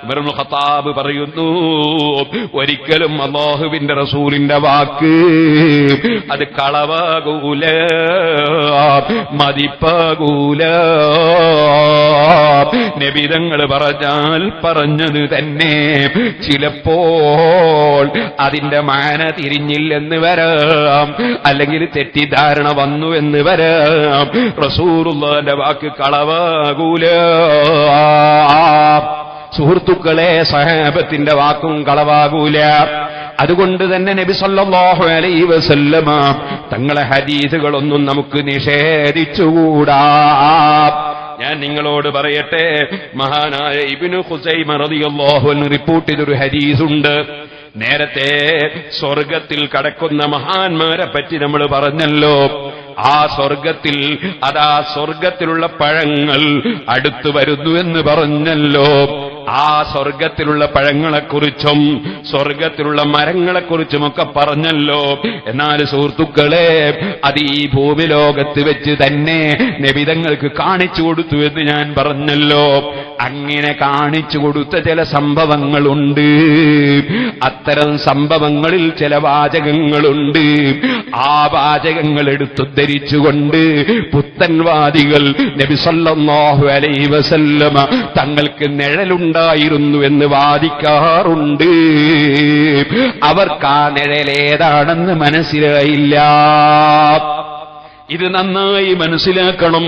ഉമർ ഇബ്നുൽ Khattab പറയുന്നു, ഒരിക്കലും അല്ലാഹുവിന്റെ റസൂലിന്റെ വാക്ക് അത് കളവാകൂല, മതിപ്പാകൂല. നബിതങ്ങൾ പറഞ്ഞാൽ പറഞ്ഞത് തന്നെ. ചിലപ്പോൾ അതിന്റെ മാന തിരിഞ്ഞില്ലെന്ന് വരാം, അല്ലെങ്കിൽ തെറ്റിദ്ധാരണ വന്നു എന്ന് വരാം. റസൂലുള്ളാഹിന്റെ വാക്ക് കളവാകൂല. സുഹൃത്തുക്കളെ, സഹാബത്തിന്റെ വാക്കും കളവാകൂല. അതുകൊണ്ട് തന്നെ നബി സല്ലല്ലാഹു അലൈഹി വസല്ലമ തങ്ങളെ ഹദീസുകളൊന്നും നമുക്ക് നിഷേധിച്ചുകൂടാ. ഞാൻ നിങ്ങളോട് പറയട്ടെ, മഹാനായ ഇബ്നു ഖുസൈമ റളിയല്ലാഹു അൻഹു റിപ്പോർട്ട് ചെയ്തൊരു ഹദീസുണ്ട്. നേരത്തെ സ്വർഗത്തിൽ കടക്കുന്ന മഹാന്മാരെ പറ്റി നമ്മൾ പറഞ്ഞല്ലോ. ആ സ്വർഗത്തിൽ, അതാ സ്വർഗത്തിലുള്ള പഴങ്ങൾ അടുത്തു വരുന്നു എന്ന് പറഞ്ഞല്ലോ. ആ സ്വർഗത്തിലുള്ള പഴങ്ങളെക്കുറിച്ചും സ്വർഗത്തിലുള്ള മരങ്ങളെക്കുറിച്ചുമൊക്കെ പറഞ്ഞല്ലോ. എന്നാൽ സുഹൃത്തുക്കളെ, അത് ഈ ഭൂമി ലോകത്ത് വെച്ച് തന്നെ നബിതങ്ങൾക്ക് കാണിച്ചു കൊടുത്തു എന്ന് ഞാൻ പറഞ്ഞല്ലോ. അങ്ങനെ കാണിച്ചു കൊടുത്ത ചില സംഭവങ്ങളുണ്ട്. അത്തരം സംഭവങ്ങളിൽ ചില വാചകങ്ങളുണ്ട്. ആ വാചകങ്ങൾ എടുത്തുദ്ധരിച്ചുകൊണ്ട് പുത്തൻവാദികൾ നബി സല്ലല്ലാഹു അലൈഹി വസല്ലമ തങ്ങൾക്ക് നിഴലുണ്ടായിരുന്നു എന്ന് വാദിക്കാറുണ്ട്. അവർക്ക് ആ നിഴലേതാണെന്ന് മനസ്സിലായില്ല. ഇത് നന്നായി മനസ്സിലാക്കണം.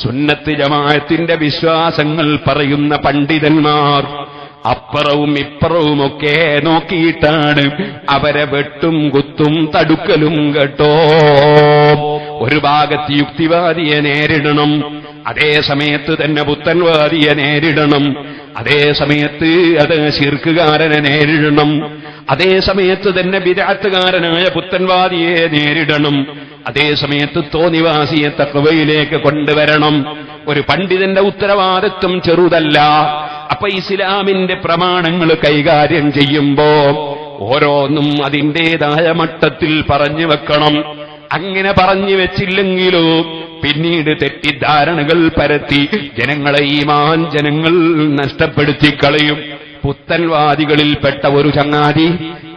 സുന്നത്ത് ജമാഅത്തിന്റെ വിശ്വാസങ്ങൾ പറയുന്ന പണ്ഡിതന്മാർ അപ്പുറവും ഇപ്പുറവുമൊക്കെ നോക്കിയിട്ടാണ് അവരെ വെട്ടും കുത്തും തടുക്കലും കേട്ടോ. ഒരു ഭാഗത്ത് യുക്തിവാദിയെ നേരിടണം, അതേ സമയത്ത് തന്നെ പുത്തൻവാദിയെ നേരിടണം, അതേ സമയത്ത് അത് ശിർക്കുകാരനെ നേരിടണം, അതേ സമയത്ത് തന്നെ ബിദ്അത്തുകാരനായ പുത്തൻവാദിയെ നേരിടണം, അതേ സമയത്ത് തോന്നിവാസിയെ തഖ്വയിലേക്ക് കൊണ്ടുവരണം. ഒരു പണ്ഡിതന്റെ ഉത്തരവാദിത്വം ചെറുതല്ല. അപ്പൊ ഇസ്ലാമിന്റെ പ്രമാണങ്ങൾ കൈകാര്യം ചെയ്യുമ്പോ ഓരോന്നും അതിന്റേതായ മട്ടത്തിൽ പറഞ്ഞു വെക്കണം. അങ്ങനെ പറഞ്ഞു വെച്ചില്ലെങ്കിലോ പിന്നീട് തെറ്റിദ്ധാരണകൾ പരത്തി ജനങ്ങൾ നഷ്ടപ്പെടുത്തി കളയും. പുത്തൻവാദികളിൽപ്പെട്ട ഒരു ചങ്ങാതി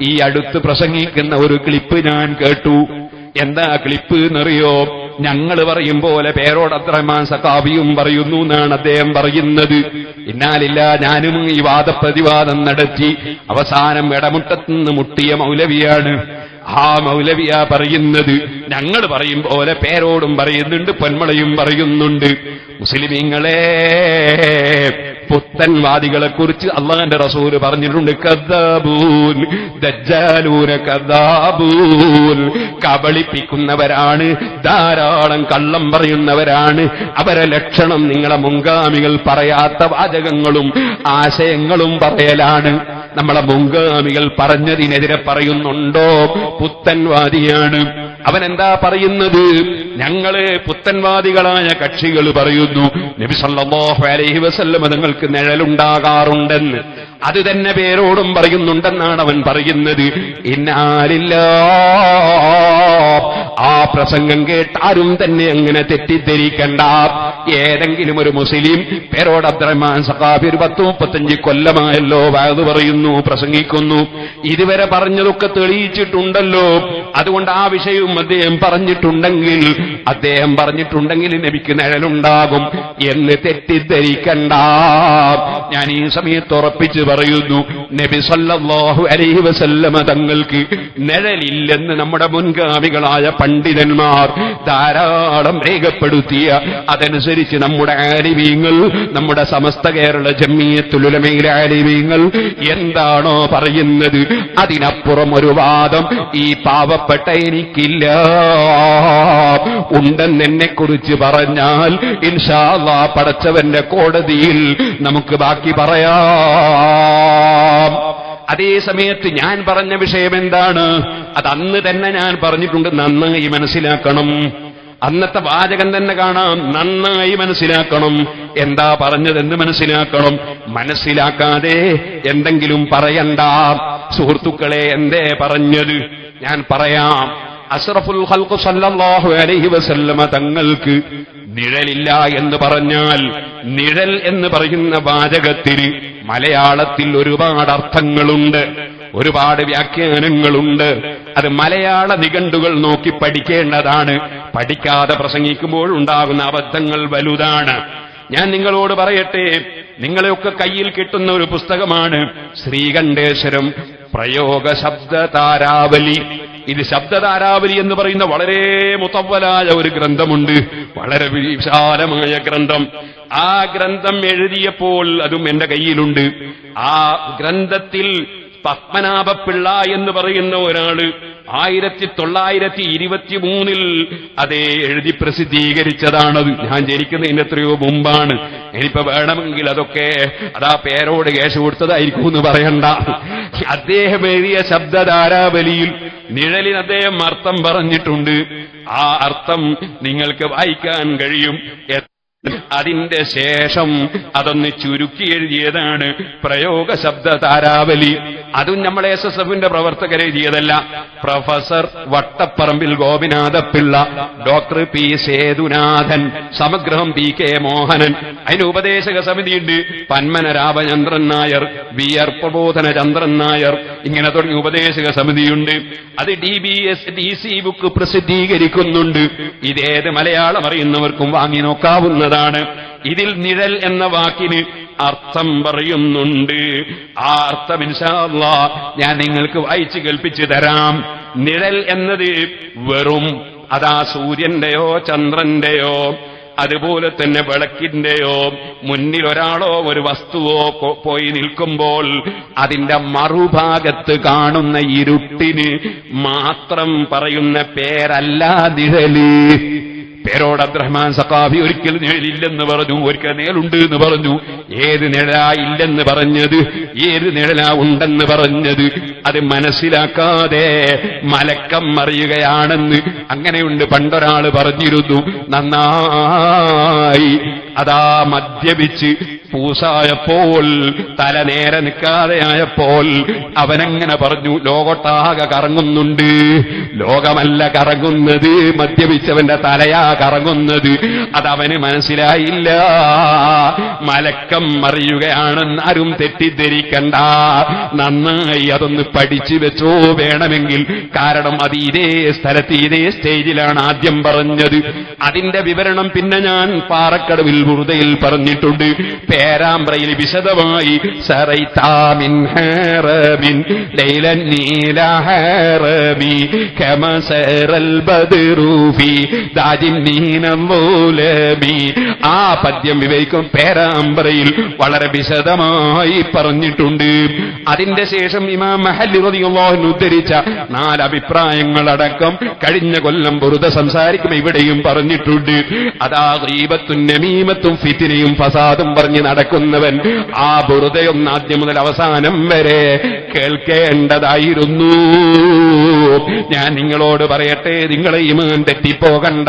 ഈ അടുത്ത് പ്രസംഗിക്കുന്ന ഒരു ക്ലിപ്പ് ഞാൻ കേട്ടു. എന്താ ക്ലിപ്പ് എന്നറിയോ? ഞങ്ങൾ പറയും പോലെ പേരോട് അബ്ദുറഹ്മാൻ സഖാഫിയും പറയുന്നു എന്നാണ് അദ്ദേഹം പറയുന്നത്. ഇന്നാലില്ല, ഞാനും ഈ വാദപ്രതിവാദം നടത്തി അവസാനം ഇടമുട്ടത്തുനിന്ന് മുട്ടിയ മൗലവിയാണ്. ആ മൗലവിയ പറയുന്നത് ഞങ്ങൾ പറയും പോലെ പേരോടും പറയുന്നുണ്ട്, പൊന്മളയും പറയുന്നുണ്ട്. മുസ്ലിമീങ്ങളെ, പുത്തൻവാദികളെ കുറിച്ച് അല്ലാഹുവിന്റെ റസൂല് പറഞ്ഞിട്ടുണ്ട്, കദ്ദാബൂൻ, ദജ്ജാലൂന കദ്ദാബൂൻ, കബളിപ്പിക്കുന്നവരാണ്, ധാരാളം കള്ളം പറയുന്നവരാണ്. അവരെ ലക്ഷണം നിങ്ങളെ മുൻഗാമികൾ പറയാത്ത വാചകങ്ങളും ആശയങ്ങളും പറയലാണ്. നമ്മളെ മുൻഗാമികൾ പറഞ്ഞതിനെതിരെ പറയുന്നുണ്ടോ? പുത്തൻവാദിയാണ്. അവനെന്താ പറയുന്നത്? ഞങ്ങള് പുത്തൻവാദികളായ കക്ഷികൾ പറയുന്നു നബി സല്ലല്ലാഹു അലൈഹി വസല്ലം തങ്ങൾക്ക് നിഴലുണ്ടാകാറുണ്ടെന്ന്. അത് തന്നെ പേരോടും പറയുന്നുണ്ടെന്നാണ് അവൻ പറയുന്നത്. ആ പ്രസംഗം കേട്ടാരും തന്നെ അങ്ങനെ തെറ്റിദ്ധരിക്കണ്ട. ഏതെങ്കിലും ഒരു മുസ്ലിം പേരോട് അബ്ദുറഹ്മാൻ സഖാഫി 10-35 കൊല്ലമായല്ലോ വഅദ് പറയുന്നു, പ്രസംഗിക്കുന്നു, ഇതുവരെ പറഞ്ഞതൊക്കെ തെളിയിച്ചിട്ടുണ്ടല്ലോ. അതുകൊണ്ട് ആ വിഷയവും അദ്ദേഹം പറഞ്ഞിട്ടുണ്ടെങ്കിൽ നബിക്ക് നിഴലുണ്ടാകും എന്ന് തെറ്റിദ്ധരിക്കണ്ട. ഞാൻ ഈ സമയത്ത് ഉറപ്പിച്ച് പറയുന്നു, നബി സല്ലല്ലാഹു അലൈഹി വസല്ലമ തങ്ങൾക്ക് നിഴലില്ലെന്ന് നമ്മുടെ മുൻഗാമികളായ പണ്ഡിതന്മാർ ധാരാളം രേഖപ്പെടുത്തിയ, അതനുസരിച്ച് നമ്മുടെ ആലിമീങ്ങൾ, നമ്മുടെ സമസ്ത കേരള ജംഇയ്യത്തുൽ ഉലമയിലെ ആലിമീങ്ങൾ എന്താണോ പറയുന്നത് അതിനപ്പുറം ഒരു വാദം ഈ പാവപ്പെട്ട എനിക്കില്ല. ഉണ്ടെന്നെന്നെ കുറിച്ച് പറഞ്ഞാൽ ഇൻഷാ അല്ലാഹ് പടച്ചവന്റെ കോടതിയിൽ നമുക്ക് ബാക്കി പറയാം. അതേ സമയത്ത് ഞാൻ പറഞ്ഞ വിഷയം എന്താണ്? അത് അന്ന് തന്നെ ഞാൻ പറഞ്ഞിട്ടുണ്ട്, നന്നായി മനസ്സിലാക്കണം. അന്നത്തെ വാചകം തന്നെ കാണാം, നന്നായി മനസ്സിലാക്കണം. എന്താ പറഞ്ഞതെന്ന് മനസ്സിലാക്കണം. മനസ്സിലാക്കാതെ എന്തെങ്കിലും പറയണ്ട. സുഹൃത്തുക്കളെ, എന്തേ പറഞ്ഞത്? ഞാൻ പറയാം. അഷ്റഫുൽ ഖൽഖ് സല്ലല്ലാഹു അലൈഹി വസല്ലമ തങ്ങൾക്ക് നിഴലില്ല എന്ന് പറഞ്ഞാൽ, നിഴൽ എന്ന് പറയുന്ന വാചകത്തിന് മലയാളത്തിൽ ഒരുപാട് അർത്ഥങ്ങളുണ്ട്, ഒരുപാട് വ്യാഖ്യാനങ്ങളുണ്ട്. അത് മലയാള നിഘണ്ടുകൾ നോക്കി പഠിക്കേണ്ടതാണ്. പഠിക്കാതെ പ്രസംഗിക്കുമ്പോൾ ഉണ്ടാകുന്ന അബദ്ധങ്ങൾ വലുതാണ്. ഞാൻ നിങ്ങളോട് പറയട്ടെ, നിങ്ങളെയൊക്കെ കയ്യിൽ കിട്ടുന്ന ഒരു പുസ്തകമാണ് ശ്രീകണ്ഠേശ്വരം പ്രയോഗ ശബ്ദതാരാവലി. ഇത് ശബ്ദതാരാവലി എന്ന് പറയുന്ന വളരെ മുതവ്വലായ ഒരു ഗ്രന്ഥമുണ്ട്, വളരെ വിശാലമായ ഗ്രന്ഥം. ആ ഗ്രന്ഥം എഴുതിയപ്പോൾ അതും എന്റെ കയ്യിലുണ്ട്. ആ ഗ്രന്ഥത്തിൽ പത്മനാഭപിള്ള എന്ന് പറയുന്ന ഒരാള് 1923 അതേ എഴുതി പ്രസിദ്ധീകരിച്ചതാണത്. ഞാൻ ജനിക്കുന്നതിന് എത്രയോ മുമ്പാണ്. ഇനിയിപ്പോ വേണമെങ്കിൽ അതൊക്കെ അതാ പേരോട് കേസ് കൊടുത്തതായിരിക്കും എന്ന് പറയണ്ട. അദ്ദേഹം എഴുതിയ ശബ്ദധാരാവലിയിൽ നിഴലിന് അദ്ദേഹം അർത്ഥം പറഞ്ഞിട്ടുണ്ട്. ആ അർത്ഥം നിങ്ങൾക്ക് വായിക്കാൻ കഴിയും. അതിന്റെ ശേഷം അതൊന്ന് ചുരുക്കി എഴുതിയതാണ് പ്രയോഗ ശബ്ദതാരാവലി. അതും നമ്മളെ SSFന്റെ പ്രവർത്തകർ എഴുതിയതല്ല. Professor Vattapparambil Gopinathapillai, doctor P Sethunathan, സമഗ്രഹം PK മോഹനൻ. അതിന് ഉപദേശക സമിതിയുണ്ട്, പന്മന രാമചന്ദ്രൻ നായർ, VR പ്രബോധനചന്ദ്രൻ നായർ, ഇങ്ങനെ തുടങ്ങി ഉപദേശക സമിതിയുണ്ട്. അത് DC ബുക്ക് പ്രസിദ്ധീകരിക്കുന്നുണ്ട്. ഇതേത് മലയാളം അറിയുന്നവർക്കും വാങ്ങി നോക്കാവുന്നതാണ്. ഇതിൽ നിഴൽ എന്ന വാക്കിന് അർത്ഥം പറയുന്നുണ്ട്. ആ അർത്ഥം ഇൻഷാ അല്ലാഹ് ഞാൻ നിങ്ങൾക്ക് വായിച്ചു കേൾപ്പിച്ചു തരാം. നിഴൽ എന്നത് വെറും അതാ സൂര്യന്റെയോ ചന്ദ്രന്റെയോ അതുപോലെ തന്നെ വിളക്കിന്റെയോ മുന്നിൽ ഒരാളോ ഒരു വസ്തുവോ പോയി നിൽക്കുമ്പോൾ അതിന്റെ മറുഭാഗത്ത് കാണുന്ന ഇരുട്ടിന് മാത്രം പറയുന്ന പേരല്ല നിഴല്. പേരോട് അബ്ദുറഹ്മാൻ സഖാഫി ഒരിക്കൽ നിഴലില്ലെന്ന് പറഞ്ഞു, ഒരിക്കൽ നിഴലുണ്ട് എന്ന് പറഞ്ഞു. ഏത് നിഴലാ ഇല്ലെന്ന് പറഞ്ഞത്, ഏത് നിഴലാ ഉണ്ടെന്ന് പറഞ്ഞത് അത് മനസ്സിലാക്കാതെ മലക്കം മറിയുകയാണെന്ന് അങ്ങനെയുണ്ട്. പണ്ടൊരാള് പറഞ്ഞിരുന്നു, നന്നായി അതാ മദ്യപിച്ച് പൂസായപ്പോൾ തല നേരെ നിൽക്കാതെയായപ്പോൾ അവനങ്ങനെ പറഞ്ഞു, ലോകത്താകെ കറങ്ങുന്നുണ്ട്. ലോകമല്ല കറങ്ങുന്നത്, മദ്യപിച്ചവന്റെ തലയാ കറങ്ങുന്നത്. അതവന് മനസ്സിലായില്ല. മലക്കം മറിയുകയാണെന്ന് ആരും തെറ്റിദ്ധരിക്കണ്ട. നന്നായി അതൊന്ന് പഠിച്ചു വെച്ചോ വേണമെങ്കിൽ. കാരണം അത് ഇതേ സ്ഥലത്ത് ഇതേ സ്റ്റേജിലാണ് ആദ്യം പറഞ്ഞത്. അതിന്റെ വിവരണം പിന്നെ ഞാൻ പാറക്കടവിൽ ബുർദയിൽ പറഞ്ഞിട്ടുണ്ട്. പേരാമ്പ്രയിൽ വിശദമായി സറൈതാമിൻ ഹറമിൻ ലൈലൻ നീല ഹറമി കമസറൽ ബദ്റു ഫീ ദാജിൻ നീനമൂലമി. ആ പദ്യം വിവരിക്കും പേരാമ്പ്രയിൽ വളരെ വിശദമായി പറഞ്ഞിട്ടുണ്ട്. അതിന്റെ ശേഷം ഇമാം മഹല്ലി റളിയല്ലാഹു അൻഹു ഉദ്ധരിച്ച 4 അഭിപ്രായങ്ങളടക്കം കഴിഞ്ഞ കൊല്ലം ബുർദ സംസാരിക്കും ഇവിടെയും പറഞ്ഞിട്ടുണ്ട്. അതാ ഗീബത്തും നമീമത്തും ഫിത്നയും ഫസാദും പറഞ്ഞ് നടക്കുന്നവൻ ആ ബുർദയൊന്ന് ആദ്യം മുതൽ അവസാനം വരെ കേൾക്കേണ്ടതായിരുന്നു. ഞാൻ നിങ്ങളോട് പറയട്ടെ, നിങ്ങളെ ഈമാൻ തെറ്റിപ്പോകണ്ട.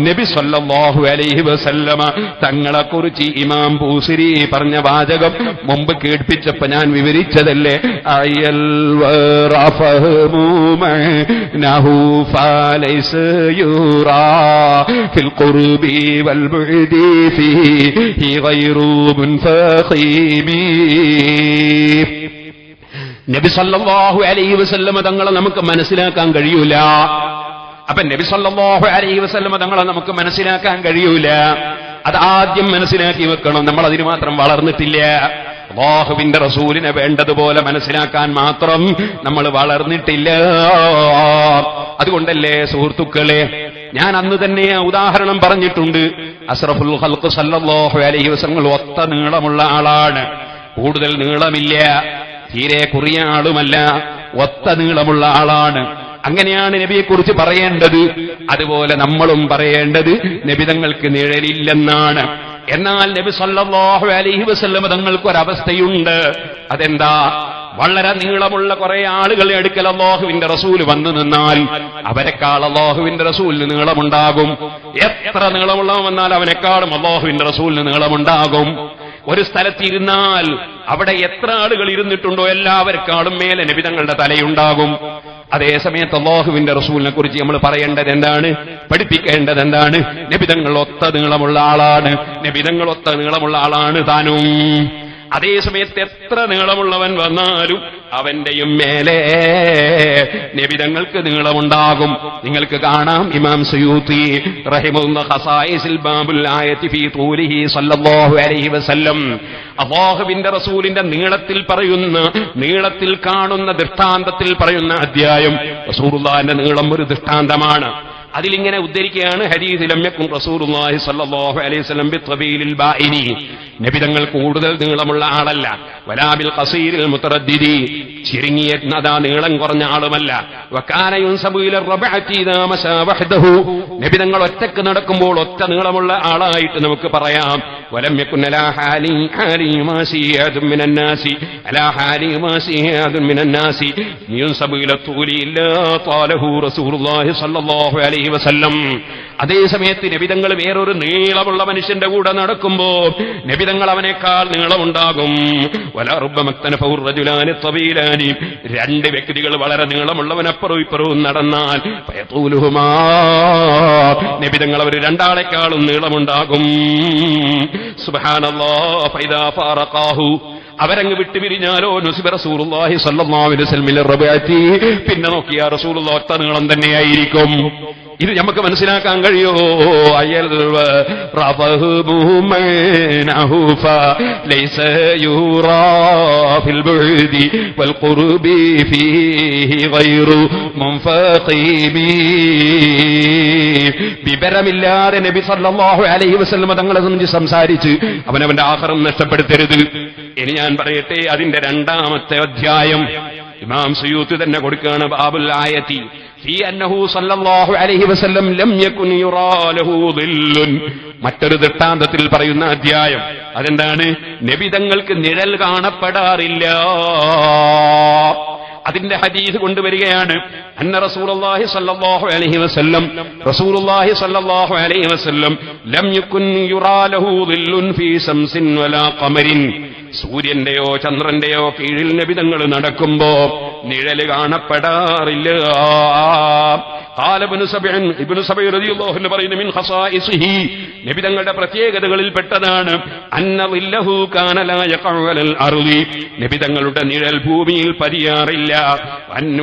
നബി സല്ലല്ലാഹു അലൈഹി വസല്ലമ തങ്ങളെക്കുറിച്ച് ഇമാം ബൂസിരി പറഞ്ഞ വാചകം മുമ്പ് കേൾപ്പിച്ചപ്പോ ഞാൻ വിവരിച്ചതല്ലേ. അയൽ വറഫഹു മഅനഹു ഫലൈസ യുറാ ഫിൽ ഖുർബി വൽ ബുഅദി ഫീഹി ഗൈറു മുൻഫഖീമി. നബി സല്ലല്ലാഹു അലൈഹി വസല്ലമ തങ്ങളെ നമുക്ക് മനസ്സിലാക്കാൻ കഴിയൂല. അപ്പൊ നബി സല്ലല്ലാഹു അലൈഹി വസല്ലമ തങ്ങളെ നമുക്ക് മനസ്സിലാക്കാൻ കഴിയൂല. അത് ആദ്യം മനസ്സിലാക്കി വെക്കണം. നമ്മൾ അതിന് മാത്രം വളർന്നിട്ടില്ല. അല്ലാഹുവിന്റെ റസൂലിനെ വേണ്ടതുപോലെ മനസ്സിലാക്കാൻ മാത്രം നമ്മൾ വളർന്നിട്ടില്ല. അതുകൊണ്ടല്ലേ സുഹൃത്തുക്കളെ, ഞാൻ അന്ന് തന്നെ ഉദാഹരണം പറഞ്ഞിട്ടുണ്ട്. അഷ്റഫുൽ ഖൽഖ് സല്ലല്ലാഹു അലൈഹി വസല്ലം ഒത്ത നീളമുള്ള ആളാണ്. കൂടുതൽ നീളമില്ല, തീരെ കുറിയ ആളുമല്ല, ഒത്ത നീളമുള്ള ആളാണ്. അങ്ങനെയാണ് നബിയെക്കുറിച്ച് പറയേണ്ടത്. അതുപോലെ നമ്മളും പറയേണ്ടത് നബി തങ്ങൾക്ക് നിഴലില്ലെന്നാണ്. എന്നാൽ നബി സല്ലല്ലാഹു അലൈഹി വസല്ലം തങ്ങൾക്കൊരവസ്ഥയുണ്ട്. അതെന്താ? വളരെ നീളമുള്ള കുറെ ആളുകളെ അടുക്കൽ അല്ലാഹുവിന്റെ റസൂൽ വന്നു നിന്നാൽ അവരെക്കാൾ അല്ലാഹുവിന്റെ റസൂലിന് നീളമുണ്ടാകും. എത്ര നീളമുള്ളവൻ വന്നാൽ അവനെക്കാളും അല്ലാഹുവിന്റെ റസൂലിന് നീളമുണ്ടാകും. ഒരു സ്ഥലത്തിരുന്നാൽ അവിടെ എത്ര ആളുകൾ ഇരുന്നിട്ടുണ്ടോ എല്ലാവർക്കാളും മേലെ നബി തങ്ങളുടെ തലയുണ്ടാകും. അതേസമയത്ത് അല്ലാഹുവിന്റെ റസൂലിനെ കുറിച്ച് നമ്മൾ പറയേണ്ടത് എന്താണ്, പഠിപ്പിക്കേണ്ടത് എന്താണ്? നബിതങ്ങൾ ഒത്ത നീളമുള്ള ആളാണ്, നബിതങ്ങൾ ഒത്ത നീളമുള്ള ആളാണ് താനും. അതേസമയത്ത് എത്ര നീളമുള്ളവൻ വന്നാലും അവന്റെയും മേലെ നബിതങ്ങൾക്ക് നീളമുണ്ടാകും. നിങ്ങൾക്ക് കാണാം ഇമാം സുയൂത്തി റഹിമഹുല്ലാഹ് ഖസായിസിൽ ബാബുൽ ആയത്തി ഫീ തൂലിഹി സല്ലല്ലാഹു അലൈഹി വസല്ലം, അല്ലാഹുവിന്റെ റസൂലിന്റെ നീളത്തിൽ പറയുന്ന, നീളത്തിൽ കാണുന്ന ദൃഷ്ടാന്തത്തിൽ പറയുന്ന അധ്യായം റസൂലുള്ളാഹിന്റെ നീളം ഒരു ദൃഷ്ടാന്തമാണ്. അതിലിങ്ങനെ ഉദ്ധരിക്കുകയാണ്, ഹദീസിൽ ലം യകുൻ റസൂലുള്ളാഹി സ്വല്ലല്ലാഹു അലൈഹി വസല്ലം ബിത്വബീലിൽ ബാഇനി, നബിതങ്ങൾ കൂടുതൽ നീളമുള്ള ആളല്ല, വലാ ബിൽ ഖസീരിൽ മുതറദ്ദിദി, ചുരുങ്ങിയ നീളം കുറഞ്ഞ ആളുമല്ല. വകാന യുൻസബു ഇല റബഅതി ഇദാ മശാ വഹ്ദഹു, നബിതങ്ങൾ ഒറ്റക്ക് നടക്കുമ്പോൾ ഒറ്റ നീളമുള്ള ആളായിട്ട് നമുക്ക് പറയാം. വലം യകുൻ അലാ ഹാലി മാസിയദുൻ മിനൻ നാസി, അലാ ഹാലി മാസിയദുൻ മിനൻ നാസി യുൻസബു ഇല തൂലി ഇല്ലാ ത്വാലഹു റസൂലുള്ളാഹി സ്വല്ലല്ലാഹു അലൈഹി വസല്ലം. അതേസമയത്ത് നബിതങ്ങൾ വേറൊരു നീളമുള്ള മനുഷ്യന്റെ കൂടെ നടക്കുമ്പോ നബിതങ്ങൾ അവനേക്കാൾ നീളമുണ്ടാകും. വലാ റുബ്ബമക്തനഫു റജുലാനി തവീലാനി, രണ്ട് വ്യക്തികൾ വളരെ നീളമുള്ളവനപ്പുറവും ഇപ്പുറവും നടന്നാൽ ഫയതൂലുഹുമാ, നബിതങ്ങൾ അവർ രണ്ടാളെക്കാളും നീളമുണ്ടാകും. സുബ്ഹാനല്ലാഹ്, ഫൈദാ ഫാറഖാഹു, അവരങ്ങ് വിട്ടുപിരിഞ്ഞാലോ നുസിബ റസൂലുള്ളാഹി സ്വല്ലല്ലാഹു അലൈഹി വസല്ലം റബഅതി, പിന്നെ നോക്കിയാ റസൂലുള്ളാഹി ഒത്ത നീളം തന്നെയായിരിക്കും. ഇത് നമുക്ക് മനസ്സിലാക്കാൻ കഴിയോ? അയൽ ലൈസ യൂറാ ഫിൽ ബുഅദി വൽ ഖുർബി ഫീഹി ഗൈറു മുൻഫഖീബി. വിവരമില്ലാതെ നബി സല്ലല്ലാഹു അലൈഹി വസല്ലം തങ്ങളെ സംബന്ധിച്ച് സംസാരിച്ച് അവനവന്റെ ആഖിറം നഷ്ടപ്പെടുത്തരുത്. ഇനി ഞാൻ പറയട്ടെ, അതിന്റെ രണ്ടാമത്തെ അധ്യായം ഇമാം സുയൂത്തി തന്നെ കൊടുക്കുകയാണ്, ബാബുൽ ആയത്തി ഫീ അന്നഹു സല്ലല്ലാഹു അലൈഹി വസല്ലം ലം യകുൻ യുറാ ലഹു ദില്ലുൻ, മറ്റൊരു ദൃഷ്ടാന്തത്തിൽ പറയുന്ന അധ്യായം. അതെന്താണ്? നബിതങ്ങൾക്ക് നിഴൽ കാണപ്പെടാറില്ല. അതിന്റെ ഹദീസ് കൊണ്ടുവരികയാണ്, അന്ന റസൂലുള്ളാഹി സ്വല്ലല്ലാഹു അലൈഹി വസല്ലം, റസൂലുള്ളാഹി സ്വല്ലല്ലാഹു അലൈഹി വസല്ലം ലം യകുൻ യുറാ ലഹു ദില്ലുൻ ഫീ ശംസിൻ വലാ ഖമരിൻ, സൂര്യന്റെയോ ചന്ദ്രന്റെയോ കീഴിൽ നബിതങ്ങൾ നടക്കുമ്പോ നിഴല് കാണപ്പെടാറില്ല. ഖാല ഇബ്നു സബഈ റളിയല്ലാഹു അൻഹു പറയുന്നു, മിൻ ഖസായിസിഹി, നബിതങ്ങളുടെ പ്രത്യേകതകളിൽ പെട്ടതാണ്, അന്ന ളില്ലഹു കാന ലാ യഖഉ അലൽ അർളി, നബിതങ്ങളുടെ നിഴൽ ഭൂമിയിൽ പതിയാറില്ല.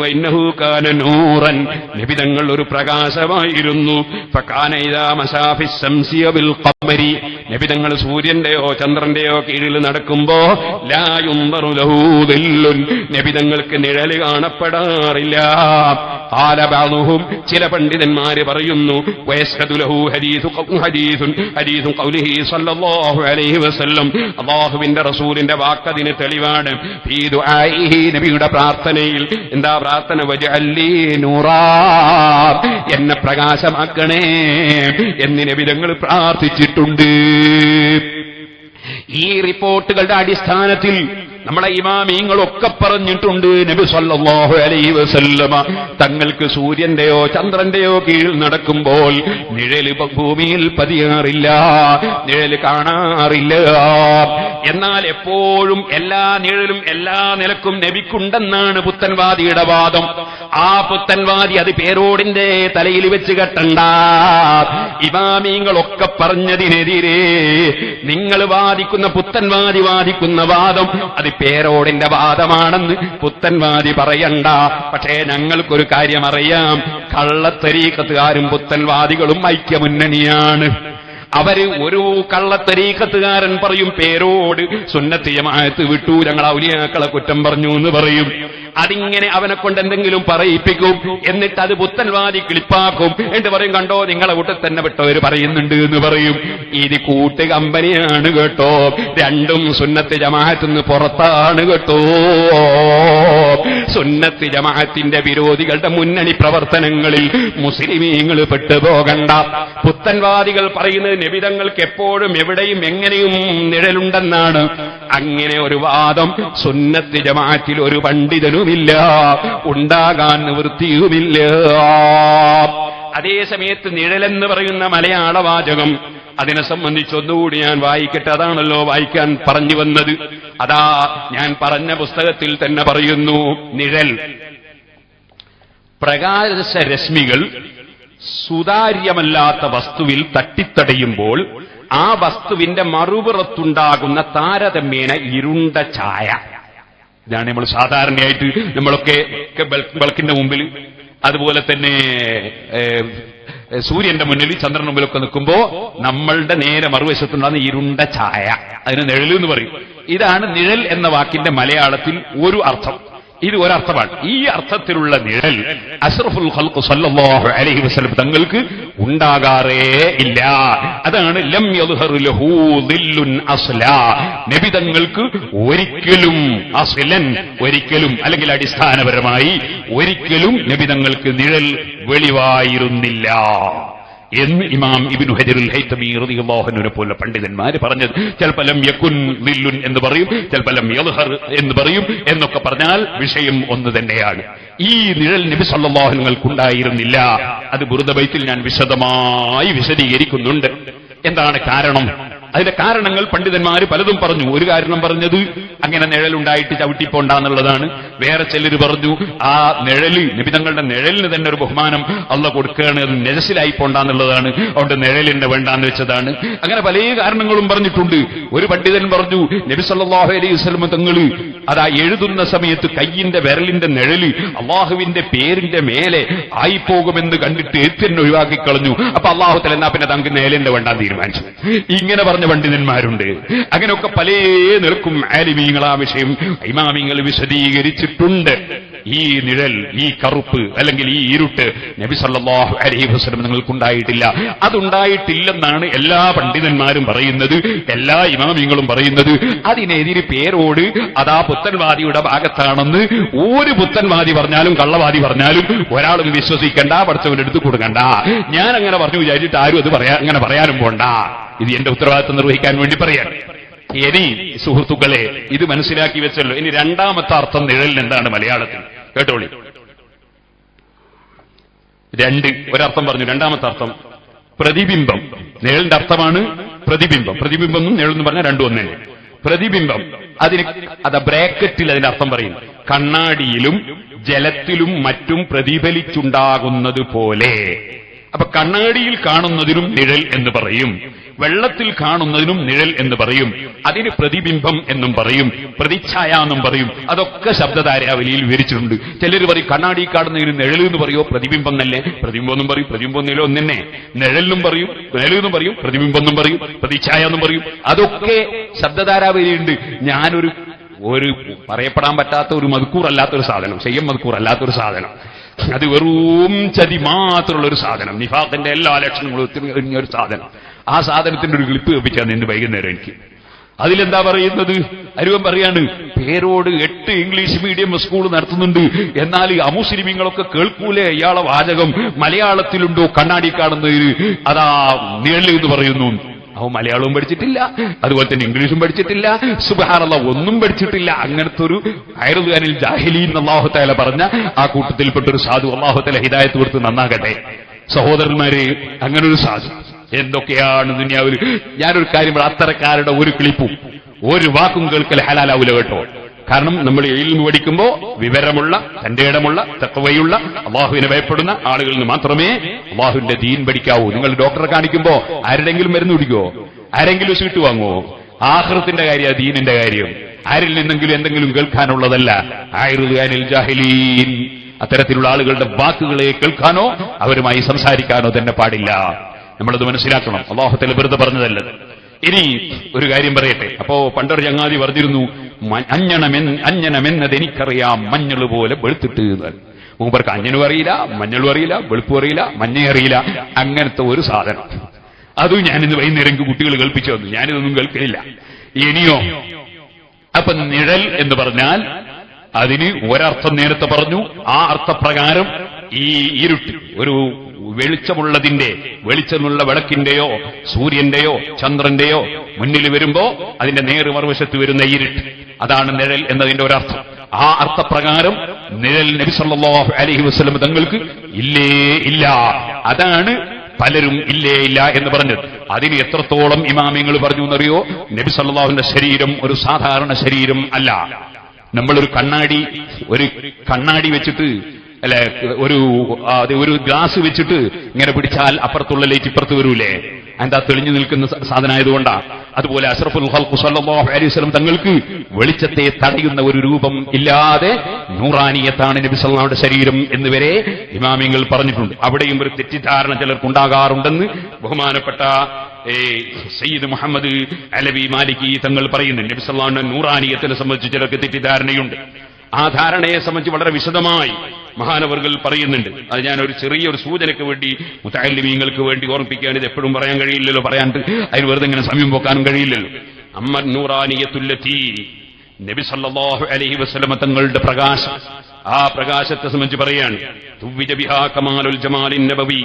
വന്നഹു കാന നൂറൻ, നബിതങ്ങൾ ഒരു പ്രകാശമായിരുന്നു. ഫകാന ഇദാ മശാ ഫിസ് ശംസി ബിൽ ഖമരി, നബിതങ്ങൾ സൂര്യന്റെയോ ചന്ദ്രന്റെയോ കീഴിൽ നടക്കുമ്പോ ലാ യുൻദറു ലഹു ദില്ലുൻ, നബിതങ്ങൾക്ക് നിഴല് കാണപ്പെടാറില്ല. ഖാല ബഅദുഹും, ചില പണ്ഡിതന്മാര് പറയുന്നു, വയസ്ഹദു ലഹു ഹദീസുൻ ഖൗലിഹി സ്വല്ലല്ലാഹു അലൈഹി വസല്ലം, അല്ലാഹുവിന്റെ റസൂലിന്റെ വാക്കതിന് തെളിവാണ്. ഫീ ദുആഇഹി, നബിയുടെ പ്രാർത്ഥനയിൽ എന്താ പ്രാർത്ഥന? വജഅല്ലി നൂറാ, എന്നെ പ്രകാശമാക്കണേ എന്ന് നബിതങ്ങൾ പ്രാർത്ഥിച്ചിട്ടുണ്ട്. ഈ റിപ്പോർട്ടുകളുടെ അടിസ്ഥാനത്തിൽ നമ്മളെ ഇമാമീങ്ങളൊക്കെ പറഞ്ഞിട്ടുണ്ട്, നബി സല്ലല്ലാഹു അലൈഹി വസല്ലമ തങ്ങൾക്ക് സൂര്യന്റെയോ ചന്ദ്രന്റെയോ കീഴിൽ നടക്കുമ്പോൾ നിഴല് ഭൂമിയിൽ പതിയാറില്ല, നിഴല് കാണാറില്ല. എന്നാൽ എപ്പോഴും എല്ലാ നിഴലും എല്ലാ നിലക്കും നബിക്കുണ്ടെന്നാണ് പുത്തൻവാദിയുടെ വാദം. ആ പുത്തൻവാദി അത് പേരോടിന്റെ തലയിൽ വെച്ച് കെട്ടണ്ട. ഇമാമീങ്ങളൊക്കെ പറഞ്ഞതിനെതിരെ നിങ്ങൾ വാദിക്കുന്ന പുത്തൻവാദി വാദിക്കുന്ന വാദം അത് പേരോടിന്റെ വാദമാണെന്ന് പുത്തൻവാദി പറയണ്ട. പക്ഷേ ഞങ്ങൾക്കൊരു കാര്യം അറിയാം, കള്ളത്തരീഖത്തുകാരും പുത്തൻവാദികളും ഐക്യമുന്നണിയാണ്. അവര് ഒരു കള്ളത്തരീഖത്തുകാരൻ പറയും പേരോട് സുന്നത്ത് ജമാഅത്ത് വിട്ടു, ഞങ്ങൾ ഔലിയാക്കളെ കുറ്റം പറഞ്ഞു എന്ന് പറയും. അതിങ്ങനെ അവനെ കൊണ്ട് എന്തെങ്കിലും പറയിപ്പിക്കും, എന്നിട്ട് അത് പുത്തൻവാദി ക്ലിപ്പാക്കും. എന്നിട്ട് പറയും, കണ്ടോ നിങ്ങളെ കൂട്ടിൽ തന്നെ വിട്ടവര് പറയുന്നുണ്ട് എന്ന് പറയും. ഇത് കൂട്ട് കമ്പനിയാണ് കേട്ടോ, രണ്ടും സുന്നത്ത് ജമാഅത്തിന് പുറത്താണ് കേട്ടോ. സുന്നത്ത് ജമാഅത്തിന്റെ വിരോധികളുടെ മുന്നണി പ്രവർത്തനങ്ങളിൽ മുസ്ലിമീങ്ങൾ പെട്ടുപോകണ്ട. പുത്തൻവാദികൾ പറയുന്നത് നബിതങ്ങൾക്ക് എപ്പോഴും എവിടെയും എങ്ങനെയും നിഴലുണ്ടെന്നാണ്. അങ്ങനെ ഒരു വാദം സുന്നത്ത് ജമാഅത്തിൽ ഒരു പണ്ഡിതനുമില്ല, ഉണ്ടാകാൻ നിവൃത്തിയുമില്ല. അതേസമയത്ത് നിഴലെന്ന് പറയുന്ന മലയാള വാചകം, അതിനെ സംബന്ധിച്ചൊന്നുകൂടി ഞാൻ വായിക്കട്ടെ. അതാണല്ലോ വായിക്കാൻ പറഞ്ഞു വന്നത്. അതാ ഞാൻ പറഞ്ഞ പുസ്തകത്തിൽ തന്നെ പറയുന്നു, നിഴൽ പ്രകാശരശ്മികൾ സുതാര്യമല്ലാത്ത വസ്തുവിൽ തട്ടിത്തടയുമ്പോൾ ആ വസ്തുവിന്റെ മറുപുറത്തുണ്ടാകുന്ന താരതമ്യേന ഇരുണ്ട ഛായ. ഇതാണ് നമ്മൾ സാധാരണയായിട്ട് നമ്മളൊക്കെ ബൾക്കിന്റെ മുമ്പിൽ, അതുപോലെ തന്നെ സൂര്യന്റെ മുന്നിൽ, ചന്ദ്രന്റെ മുമ്പിലൊക്കെ നിൽക്കുമ്പോ നമ്മളുടെ നേരെ മറുവശത്തുണ്ടാകുന്ന ഇരുണ്ട ഛായ, അതിന് നിഴൽ എന്ന് പറയും. ഇതാണ് നിഴൽ എന്ന വാക്കിന്റെ മലയാളത്തിൽ ഒരു അർത്ഥം. ഇത് ഒരർത്ഥമാണ്. ഈ അർത്ഥത്തിലുള്ള നിഴൽ അഷ്റഫുൽ ഖൽഖ് സല്ലല്ലാഹു അലൈഹി വസല്ലം തങ്ങൾക്ക് ഉണ്ടാകാറേ ഇല്ല. അതാണ് ലം യദ്ഹറു ലഹു ദില്ലുൻ അസ്ലാ. നബി തങ്ങൾക്ക് ഒരിക്കലും അസ്ലൻ, ഒരിക്കലും അല്ലെങ്കിൽ അടിസ്ഥാനപരമായി ഒരിക്കലും നബി തങ്ങൾക്ക് നിഴൽ വെളിവായിരുന്നില്ല എന്ന് ഇമാം ഇബ്നു ഹജറുൽ ഹൈതമി റളിയല്ലാഹു അൻഹുവിനെ പോലെ പണ്ഡിതന്മാര് പറഞ്ഞത്. ചിലപ്പോൾ ലം യകുൻ ദില്ലുൻ എന്ന് പറയും, ചിലപ്പോൾ ലം യദ്ഹർ എന്ന് പറയും. എന്നൊക്കെ പറഞ്ഞാൽ വിഷയം ഒന്ന് തന്നെയാണ്. ഈ നിഴൽ നബി സല്ലല്ലാഹു അലൈഹി വസല്ലം ഉണ്ടായിരുന്നില്ല. അത് ബുർദ ബൈത്തിൽ ഞാൻ വിശദമായി വിശദീകരിക്കുന്നുണ്ട്. എന്താണ് കാരണം? അതിന്റെ കാരണങ്ങൾ പണ്ഡിതന്മാര് പലതും പറഞ്ഞു. ഒരു കാരണം പറഞ്ഞത് അങ്ങനെ നിഴലുണ്ടായിട്ട് ചവിട്ടിപ്പോണ്ടാന്നുള്ളതാണ്. വേറെ ചിലർ പറഞ്ഞു ആ നിഴല്, നബിതങ്ങളുടെ നിഴലിന് തന്നെ ഒരു ബഹുമാനം അള്ളാഹ് കൊടുക്കുകയാണ്, അത് നെജസിലായി പോണ്ടാന്നുള്ളതാണ്, അതുകൊണ്ട് നിഴലിന്റെ വേണ്ടാന്ന് വെച്ചതാണ്. അങ്ങനെ പല കാരണങ്ങളും പറഞ്ഞിട്ടുണ്ട്. ഒരു പണ്ഡിതൻ പറഞ്ഞു നബി സല്ലല്ലാഹു അലൈഹി വസല്ലം തങ്ങള് അതാ എഴുതുന്ന സമയത്ത് കയ്യിന്റെ വിരലിന്റെ നിഴല് അള്ളാഹുവിന്റെ പേരിന്റെ മേലെ ആയിപ്പോകുമെന്ന് കണ്ടിട്ട് എത്തിനെ ഒഴിവാക്കി കളഞ്ഞു. അപ്പൊ അള്ളാഹു തആല എന്നാ പിന്നെ തങ്ങൾക്ക് നിഴലിന്റെ വേണ്ടാന്ന് തീരുമാനിച്ചു. ഇങ്ങനെ പറഞ്ഞ പണ്ഡിതന്മാരുണ്ട്. അങ്ങനെയൊക്കെ പല നിൽക്കും ആലിമീങ്ങൾ ആ വിഷയം ഇമാമിങ്ങൾ വിശദീകരിച്ചിട്ടുണ്ട്. ഈ നിഴൽ, ഈ കറുപ്പ് അല്ലെങ്കിൽ ഈ ഇരുട്ട് നബി സല്ലല്ലാഹു അലൈഹി വസല്ലം നിങ്ങൾക്കുണ്ടായിട്ടില്ല. അതുണ്ടായിട്ടില്ലെന്നാണ് എല്ലാ പണ്ഡിതന്മാരും പറയുന്നത്, എല്ലാ ഇമാമിങ്ങളും പറയുന്നത്. അതിനെതിരെ പേരോട് അതാ പുത്തൻവാദിയുടെ ഭാഗത്താണെന്ന് ഒരു പുത്തൻവാദി പറഞ്ഞാലും കള്ളവാദി പറഞ്ഞാലും ഒരാളും വിശ്വസിക്കണ്ട, പഠിച്ചവന്റെ അടുത്ത് കൊടുക്കണ്ട. ഞാൻ അങ്ങനെ പറഞ്ഞു വിചാരിച്ചിട്ട് ആരും അത് അങ്ങനെ പറയാനും പോണ്ട. ഇത് എന്റെ ഉത്തരവാദിത്വം നിർവഹിക്കാൻ വേണ്ടി പറയാൻ. ഇനി സുഹൃത്തുക്കളെ, ഇത് മനസ്സിലാക്കി വെച്ചല്ലോ. ഇനി രണ്ടാമത്തെ അർത്ഥം നിഴലിന് എന്താണ് മലയാളത്തിൽ? കേട്ടോളി. ഒരർത്ഥം പറഞ്ഞു. രണ്ടാമത്തെ അർത്ഥം പ്രതിബിംബം. നിഴലിന്റെ അർത്ഥമാണ് പ്രതിബിംബം. പ്രതിബിംബം എന്നും നിഴലെന്ന് പറഞ്ഞാൽ രണ്ടും ഒന്നേ. പ്രതിബിംബം, അതിന് ബ്രാക്കറ്റിൽ അതിന്റെ അർത്ഥം പറയും. കണ്ണാടിയിലും ജലത്തിലും മറ്റും പ്രതിഫലിച്ചുണ്ടാകുന്നത് പോലെ. അപ്പൊ കണ്ണാടിയിൽ കാണുന്നതിനും നിഴൽ എന്ന് പറയും, വെള്ളത്തിൽ കാണുന്നതിനും നിഴൽ എന്ന് പറയും. അതിന് പ്രതിബിംബം എന്നും പറയും, പ്രതിച്ഛായ എന്നും പറയും. അതൊക്കെ ശബ്ദധാരാവലിയിൽ വിവരിച്ചിട്ടുണ്ട്. ചിലർ പറയും കണ്ണാടി കാണുന്നതിന് നിഴൽ എന്ന് പറയോ പ്രതിബിംബം എന്നല്ലേ. പ്രതിബിംബം എന്നും പറയും, പ്രതിബിംബം നിഴലും ഒന്നെ. നിഴലിനും പറയും, നിഴലെന്നും പറയും, പ്രതിബിംബം എന്നും പറയും, പ്രതിച്ഛായ എന്നും പറയും. അതൊക്കെ ശബ്ദധാരാവലിയുണ്ട്. ഞാനൊരു പറയപ്പെടാൻ പറ്റാത്ത ഒരു മദ്കൂർ അല്ലാത്തൊരു സാധനം, ശയ്യം മദ്കൂർ അല്ലാത്തൊരു സാധനം, അത് വെറും ചതി മാത്രമുള്ള ഒരു സാധനം, നിഫാഖിന്റെ എല്ലാ ലക്ഷണങ്ങളും ഒരു സാധനം. ആ സാധനത്തിന്റെ ഒരു ക്ലിപ്പ് കേൾപ്പിച്ചാൽ ഇന്ന് വൈകുന്നേരം എനിക്ക്. അതിലെന്താ പറയുന്നത്? അരുവൻ പറയാണ് പേരോട് 8 ഇംഗ്ലീഷ് മീഡിയം സ്കൂൾ നടത്തുന്നുണ്ട്, എന്നാൽ അമുസ്ലിമീങ്ങളൊക്കെ കേൾക്കൂലേ ഇയാളെ വാചകം? മലയാളത്തിലുണ്ടോ കണ്ണാടി കാണുന്നതിന് അതാ നിഴൽ എന്ന് പറയുന്നു. അവൻ മലയാളവും പഠിച്ചിട്ടില്ല, അതുപോലെ തന്നെ ഇംഗ്ലീഷും പഠിച്ചിട്ടില്ല, സുബ്ഹാനല്ലാഹ് ഒന്നും പഠിച്ചിട്ടില്ല. അങ്ങനത്തെ ഒരു ഖൈറുൽ ജാഹിലീൻ അല്ലാഹു തആല പറഞ്ഞ ആ കൂട്ടത്തിൽപ്പെട്ടൊരു സാധു, അല്ലാഹു തആല ഹിദായത്ത് കൊടുത്ത് നന്നാകട്ടെ. സഹോദരന്മാരെ, അങ്ങനെ ഒരു സാധു എന്തൊക്കെയാണ് ദുനിയാവിൽ. ഞാനൊരു കാര്യം, അത്തരക്കാരുടെ ഒരു ക്ലിപ്പും ഒരു വാക്കും കേൾക്കൽ ഹലാലാവൂല കേട്ടോ. കാരണം നമ്മൾ ഇൽമു പഠിക്കുമ്പോ വിവരമുള്ള, തന്റെ ഇടമുള്ള, തഖ്വയുള്ള, അള്ളാഹുവിനെ ഭയപ്പെടുന്ന ആളുകളിൽ നിന്ന് മാത്രമേ അള്ളാഹുവിന്റെ ദീൻ പഠിക്കാവൂ. നിങ്ങൾ ഡോക്ടറെ കാണിക്കുമ്പോ ആരുടെങ്കിലും മരുന്ന് കുടിക്കുവോ? ആരെങ്കിലും സീട്ട് വാങ്ങുവോ? ആഖിറത്തിന്റെ കാര്യം, ദീനിന്റെ കാര്യം ആരിൽ നിന്നെങ്കിലും എന്തെങ്കിലും കേൾക്കാനുള്ളതല്ല. ഖൈറുൽ ജാഹിലീൻ, അത്തരത്തിലുള്ള ആളുകളുടെ വാക്കുകളെ കേൾക്കാനോ അവരുമായി സംസാരിക്കാനോ തന്നെ പാടില്ല. നമ്മളത് മനസ്സിലാക്കണം. അല്ലാഹു തആല വെറുതെ പറഞ്ഞതല്ല. ഇനി ഒരു കാര്യം പറയട്ടെ. അപ്പോ പണ്ടൊരു ചങ്ങാതി പറഞ്ഞിരുന്നു, അഞ്ഞണമെന്നത് എനിക്കറിയാം, മഞ്ഞൾ പോലെ വെളുത്തിട്ട്. മൂപ്പർക്ക് അഞ്ഞനും അറിയില്ല, മഞ്ഞളും അറിയില്ല, വെളുപ്പും അറിയില്ല, മഞ്ഞയും അറിയില്ല. അങ്ങനത്തെ ഒരു സാധനം. അതും ഞാനിന്ന് വൈകുന്നേരം കുട്ടികൾ കേൾപ്പിച്ചു വന്നു. ഞാനിതൊന്നും കേൾക്കുന്നില്ല. ഇനിയോ, അപ്പൊ നിഴൽ എന്ന് പറഞ്ഞാൽ അതിന് ഒരർത്ഥം നേരത്തെ പറഞ്ഞു. ആ അർത്ഥപ്രകാരം ഈ ഇരുട്ട്, ഒരു വെളിച്ചമുള്ള വിളക്കിന്റെയോ സൂര്യന്റെയോ ചന്ദ്രന്റെയോ മുന്നിൽ വരുമ്പോ അതിന്റെ നേർ മറുവശത്ത് വരുന്ന ഇരുട്ട്, അതാണ് നിഴൽ എന്നതിന്റെ ഒരർത്ഥം. ആ അർത്ഥപ്രകാരം നിഴൽ നബി സല്ലല്ലാഹു അലൈഹി വസല്ലം തങ്ങൾക്ക് ഇല്ലേ ഇല്ല. അതാണ് പലരും ഇല്ലേ ഇല്ല എന്ന് പറഞ്ഞത്. അതിന് എത്രത്തോളം ഇമാമിങ്ങൾ പറഞ്ഞു എന്നറിയോ? നബി സല്ലല്ലാഹുവിന്റെ ശരീരം ഒരു സാധാരണ ശരീരം അല്ല. നമ്മളൊരു കണ്ണാടി വെച്ചിട്ട് അല്ലെ ഒരു ഗ്ലാസ് വെച്ചിട്ട് ഇങ്ങനെ പിടിച്ചാൽ അപ്പുറത്തുള്ള ലൈറ്റ് ഇപ്പുറത്ത് വരൂലേ? എന്താ തെളിഞ്ഞു നിൽക്കുന്ന സാധനമായതുകൊണ്ടാ. അതുപോലെ അഷ്റഫുൽ ഖൽഖ് സ്വല്ലല്ലാഹു അലൈഹി വസല്ലം തങ്ങൾക്ക് വെളിച്ചത്തെ തടയുന്ന ഒരു രൂപം ഇല്ലാതെ നൂറാനിയത്താണ് നബി സല്ലല്ലാഹുവിന്റെ ശരീരം എന്നുവരെ ഇമാമിങ്ങൾ പറഞ്ഞിട്ടുണ്ട്. അവിടെയും ഒരു തെറ്റിദ്ധാരണ ചിലർക്കുണ്ടാകാറുണ്ടെന്ന് ബഹുമാനപ്പെട്ട സയ്യിദ് മുഹമ്മദ് അലവി മാലിക്കി തങ്ങൾ പറയുന്നുണ്ട്. നബി സല്ലല്ലാഹുവിന്റെ നൂറാനിയത്തിനെ സംബന്ധിച്ച് ചിലർക്ക് തെറ്റിദ്ധാരണയുണ്ട്. ആ ധാരണയെ സംബന്ധിച്ച് വളരെ വിശദമായി മഹാനവറുകൾ പറയുന്നുണ്ട്. അത് ഞാൻ ഒരു ചെറിയൊരു സൂചനയ്ക്ക് വേണ്ടി മുതഅല്ലിമീങ്ങൾക്ക് വേണ്ടി ഓർമ്മിപ്പിക്കുകയാണ്. ഇത് എപ്പോഴും പറയാൻ കഴിയില്ലല്ലോ, പറയാണ്ട് അതിന് വെറുതെ ഇങ്ങനെ സമയം പോക്കാനും കഴിയില്ലല്ലോ. അമ്മ നൂറാനിയത്തുല്ലത്തി, നബി സല്ലല്ലാഹു അലൈഹി വസല്ലം തങ്ങളുടെ പ്രകാശം, ആ പ്രകാശത്തെ സംബന്ധിച്ച് പറയാണ് തുവ്വിജ ബിഹാ കമാലുൽ ജമാലിൻ നബവി